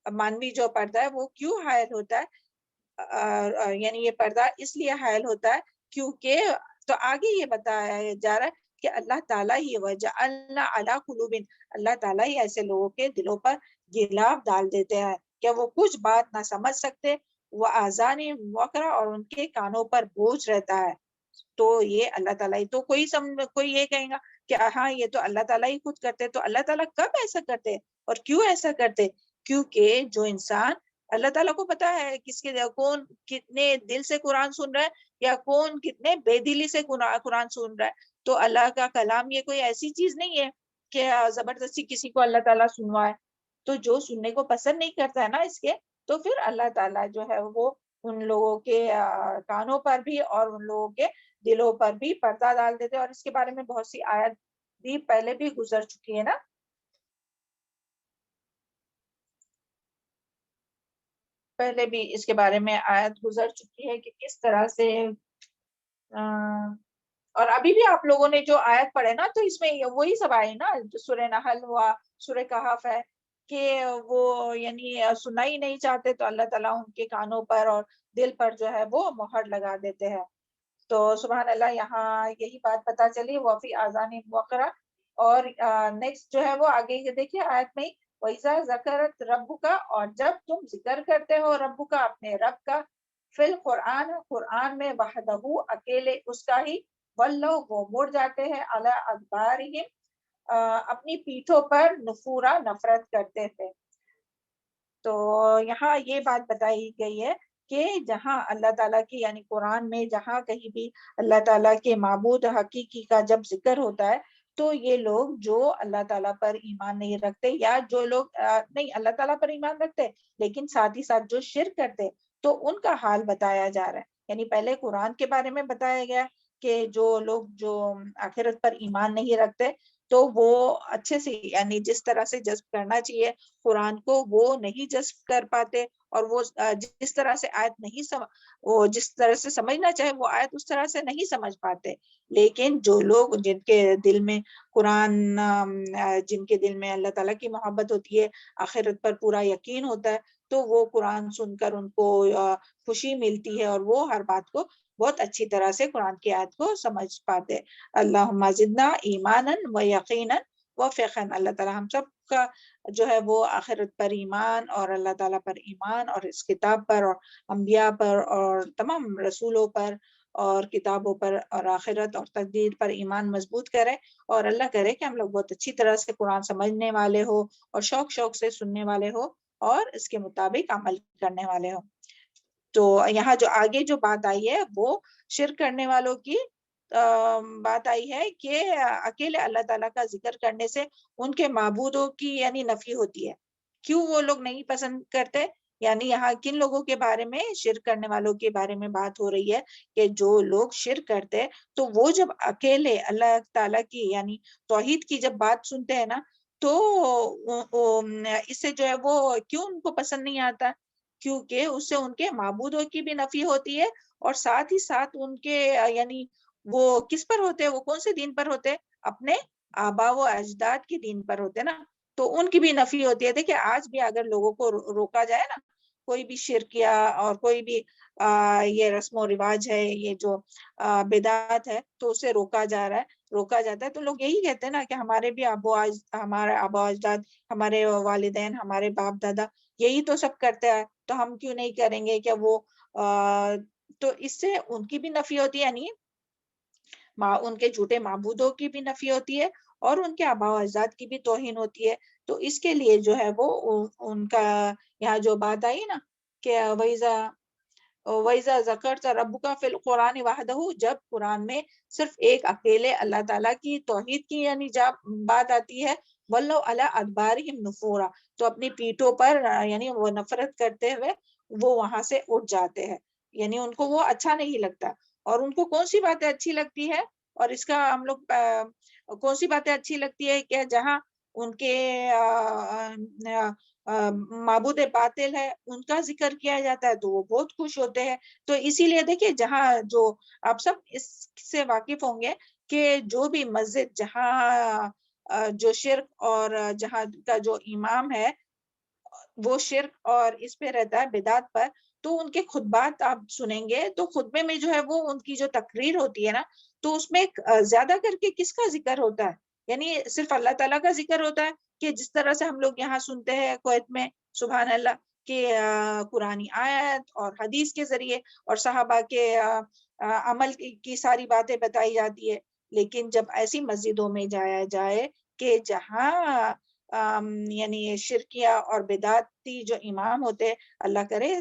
مانوی جو پردہ ہے وہ کیوں حائل ہوتا ہے, یعنی یہ پردہ اس لیے حائل ہوتا ہے کیونکہ, تو آگے یہ بتایا جا رہا ہے کہ اللہ تعالیٰ ہی وَجَعَلْنَا عَلَىٰ قُلُوبٍ, اللہ تعالیٰ ہی ایسے لوگوں کے دلوں پر غلاف ڈال دیتے ہیں کہ وہ کچھ بات نہ سمجھ سکتے, وہ آذان وقرا, اور ان کے کانوں پر بوجھ رہتا ہے. تو یہ اللہ تعالیٰ ہی, تو کوئی یہ کہیں گا کہ ہاں یہ تو اللہ تعالیٰ ہی خود کرتے, تو اللہ تعالیٰ کب ایسا کرتے اور کیوں ایسا کرتے؟ کیونکہ جو انسان, اللہ تعالیٰ کو پتا ہے کون کتنے دل سے قرآن سن رہا ہے یا کون کتنے بے دلی سے قرآن سن رہا ہے. تو اللہ کا کلام یہ کوئی ایسی چیز نہیں ہے کہ زبردستی کسی کو اللہ تعالیٰ سنوائے. تو جو سننے کو پسند نہیں کرتا ہے نا اس کے, تو پھر اللہ تعالیٰ جو ہے وہ ان لوگوں کے کانوں پر بھی اور ان لوگوں کے دلوں پر بھی پردہ ڈال دیتے. اور اس کے بارے میں بہت سی آیت بھی پہلے بھی گزر چکی ہے نا, پہلے بھی اس کے بارے میں آیت گزر چکی ہے کہ کس طرح سے, اور ابھی بھی آپ لوگوں نے جو آیت پڑھے نا تو اس میں وہی سب آئے نا, سورہ نحل ہوا, سورہ کہف ہے, کہ وہ یعنی سننا ہی نہیں چاہتے تو اللہ تعالیٰ ان کے کانوں پر اور دل پر جو ہے وہ مہر لگا دیتے ہیں. تو سبحان اللہ, یہاں یہی بات پتہ چلی, وفی آذان وقرا. اور نیکسٹ جو ہے وہ آگے دیکھیے آیت میں, وَإِذَا ذَكَرَتْ رَبُّكَ, اور جب تم ذکر کرتے ہو رب کا, اپنے رب کا, فی القرآن, قرآن میں, وحدہ, اکیلے اس کا ہی, وَلَّوْا, وہ مڑ جاتے ہیں, عَلَىٰ أَدْبَارِهِمْ, اپنی پیٹھوں پر, نفورا, نفرت کرتے تھے. تو یہاں یہ بات بتائی گئی ہے کہ جہاں اللہ تعالیٰ کی یعنی قرآن میں جہاں کہیں بھی اللہ تعالیٰ کے معبود حقیقی کا جب ذکر ہوتا ہے تو یہ لوگ جو اللہ تعالیٰ پر ایمان نہیں رکھتے, یا جو لوگ نہیں اللہ تعالیٰ پر ایمان رکھتے لیکن ساتھ ہی ساتھ جو شرک کرتے, تو ان کا حال بتایا جا رہا ہے. یعنی پہلے قرآن کے بارے میں بتایا گیا کہ جو لوگ جو آخرت پر ایمان نہیں رکھتے تو وہ اچھے سے یعنی جس طرح سے جذب کرنا چاہیے قرآن کو وہ نہیں جذب کر پاتے, اور وہ جس طرح سے آیت نہیں وہ جس طرح سے سمجھنا چاہے وہ آیت اس طرح سے نہیں سمجھ پاتے. لیکن جو لوگ جن کے دل میں قرآن, جن کے دل میں اللہ تعالیٰ کی محبت ہوتی ہے, آخرت پر پورا یقین ہوتا ہے, تو وہ قرآن سن کر ان کو خوشی ملتی ہے اور وہ ہر بات کو بہت اچھی طرح سے قرآن کی آیت کو سمجھ پاتے. اللہم زدنا ایمانا و یقینا و فقہا, اللہ تعالیٰ ہم سب کا جو ہے وہ آخرت پر ایمان اور اللہ تعالیٰ پر ایمان اور اس کتاب پر اور انبیاء پر اور تمام رسولوں پر اور کتابوں پر اور آخرت اور تقدیر پر ایمان مضبوط کرے, اور اللہ کرے کہ ہم لوگ بہت اچھی طرح سے قرآن سمجھنے والے ہو اور شوق سے سننے والے ہو اور اس کے مطابق عمل کرنے والے ہو. تو یہاں جو آگے جو بات آئی ہے وہ شرک کرنے والوں کی بات آئی ہے کہ اکیلے اللہ تعالیٰ کا ذکر کرنے سے ان کے معبودوں کی یعنی نفی ہوتی ہے. کیوں وہ لوگ نہیں پسند کرتے؟ یعنی یہاں کن لوگوں کے بارے میں, شرک کرنے والوں کے بارے میں بات ہو رہی ہے کہ جو لوگ شرک کرتے تو وہ جب اکیلے اللہ تعالیٰ کی یعنی توحید کی جب بات سنتے ہیں نا تو اس سے جو ہے وہ کیوں ان کو پسند نہیں آتا, کیونکہ اس سے ان کے معبودوں کی بھی نفی ہوتی ہے اور ساتھ ہی ساتھ ان کے یعنی وہ کس پر ہوتے, وہ کون سے دین پر ہوتے, اپنے آبا و اجداد کے دین پر ہوتے نا, تو ان کی بھی نفی ہوتی ہے. دیکھیں آج بھی اگر لوگوں کو روکا جائے نا کوئی بھی شرکیہ اور کوئی بھی یہ رسم و رواج ہے، یہ جو بدعت ہے، تو اسے روکا جاتا ہے. تو لوگ یہی کہتے ہیں نا کہ ہمارے بھی ہمارے آبا اجداد، ہمارے والدین، ہمارے باپ دادا یہی تو سب کرتے ہیں، تو ہم کیوں نہیں کریں گے؟ کہ وہ تو اس سے ان کی بھی نفی ہوتی ہے، یعنی ان کے جھوٹے معبودوں کی بھی نفی ہوتی ہے اور ان کے آبا و اجداد کی بھی توہین ہوتی ہے. تو اس کے لیے جو ہے وہ ان کا یہاں جو بات آئی نا کہ وَإِذَا ذَكَرْتَ رَبُّكَ فِي الْقُرْآنِ وَحْدَهُ، جب قرآن میں صرف ایک اکیلے اللہ تعالیٰ کی توحید کی یعنی بات آتی ہے، وَلَّوْا عَلَىٰ أَدْبَارِهِمْ نُفُورًا، تو اپنی پیٹھوں پر یعنی وہ نفرت کرتے ہوئے وہ وہاں سے اٹھ جاتے ہیں، یعنی ان کو وہ اچھا نہیں لگتا. اور ان کو کون سی باتیں اچھی لگتی ہے؟ اور اس کا ہم لوگ کون سی باتیں اچھی لگتی ہے کہ جہاں ان کے معبود باطل ہے ان کا ذکر کیا جاتا ہے تو وہ بہت خوش ہوتے ہیں. تو اسی لیے دیکھیں، جہاں جو آپ سب اس سے واقف ہوں گے کہ جو بھی مسجد جہاں جو شرک اور جہاں کا جو امام ہے وہ شرک اور اس پہ رہتا ہے بدعت پر، تو ان کے خطبات آپ سنیں گے تو خطبے میں جو ہے وہ ان کی جو تقریر ہوتی ہے نا، تو اس میں زیادہ کر کے کس کا ذکر ہوتا ہے؟ یعنی صرف اللہ تعالیٰ کا ذکر ہوتا ہے کہ جس طرح سے ہم لوگ یہاں سنتے ہیں کویت میں سبحان اللہ کہ قرآنی آیت اور حدیث کے ذریعے اور صحابہ کے عمل کی ساری باتیں بتائی جاتی ہے. لیکن جب ایسی مسجدوں میں جایا جائے کہ جہاں یعنی شرکیہ اور بدعتی جو امام ہوتے، اللہ کرے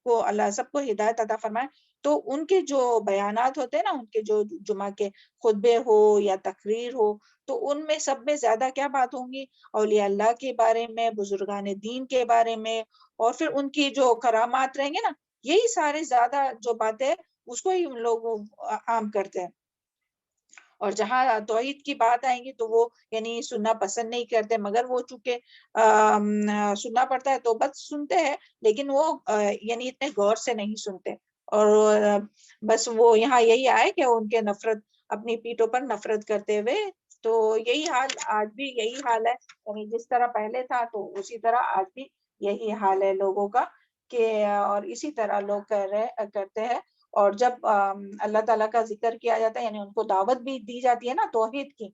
اللہ سب کو ہدایت عطا فرمائے، تو ان کے جو بیانات ہوتے ہیں نا، ان کے جو جمعہ کے خطبے ہو یا تقریر ہو، تو ان میں سب میں زیادہ کیا بات ہوں گی؟ اولیاء اللہ کے بارے میں، بزرگان دین کے بارے میں، اور پھر ان کی جو کرامات رہیں گے نا، یہی سارے زیادہ جو باتیں اس کو ہی لوگ عام کرتے ہیں. اور جہاں توحید کی بات آئیں گی تو وہ یعنی سننا پسند نہیں کرتے، مگر وہ چونکہ سننا پڑتا ہے تو بس سنتے ہیں، لیکن وہ یعنی اتنے غور سے نہیں سنتے. اور بس وہ یہاں یہی آئے کہ ان کے نفرت اپنی پیٹھوں پر نفرت کرتے ہوئے. تو یہی حال آج بھی یہی حال ہے، یعنی جس طرح پہلے تھا تو اسی طرح آج بھی یہی حال ہے لوگوں کا کہ اور اسی طرح لوگ کرتے ہیں. اور جب اللہ تعالیٰ کا ذکر کیا جاتا ہے، یعنی ان کو دعوت بھی دی جاتی ہے نا توحید کی،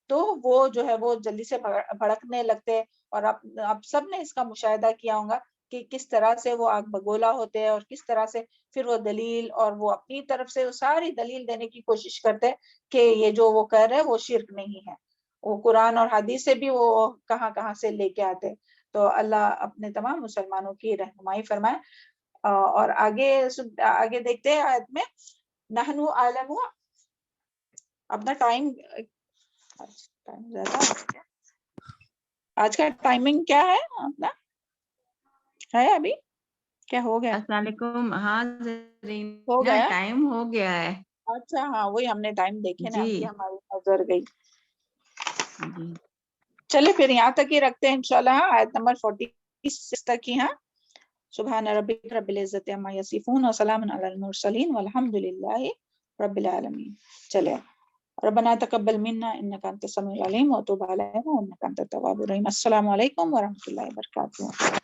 تو وہ جو ہے وہ جلدی سے بھڑکنے لگتے. اور آپ سب نے اس کا مشاہدہ کیا ہوگا کہ کس طرح سے وہ آگ بگولا ہوتے ہیں اور کس طرح سے پھر وہ دلیل اور وہ اپنی طرف سے ساری دلیل دینے کی کوشش کرتے کہ یہ جو وہ کہہ رہے وہ شرک نہیں ہے. وہ قرآن اور حدیث سے بھی وہ کہاں سے لے کے آتے. تو اللہ اپنے تمام مسلمانوں کی رہنمائی فرمائے. اور آگے دیکھتے ہیں آیت میں نحنو عالم. اپنا ٹائم زیادہ آج کا ٹائمنگ کیا ہے اپنا ہے ابھی کیا ہو گیا؟ السلام علیکم. ہاں ہو گیا ٹائم ہو گیا ہے. اچھا ہاں وہی ہم نے ٹائم دیکھے نا، جی ہماری نظر گئی. جی چلے پھر یہاں تک ہی رکھتے ہیں انشاءاللہ. آیت نمبر 46 تک ہی. ہاں سبحان ربک رب العزت عما یصفون وسلام علی المرسلین والحمد للہ رب العالمین. چلے ربنا تقبل منا انک انت السمیع العلیم وتب علینا انک انت التواب الرحیم. السلام علیکم ورحمۃ اللہ وبرکاتہ.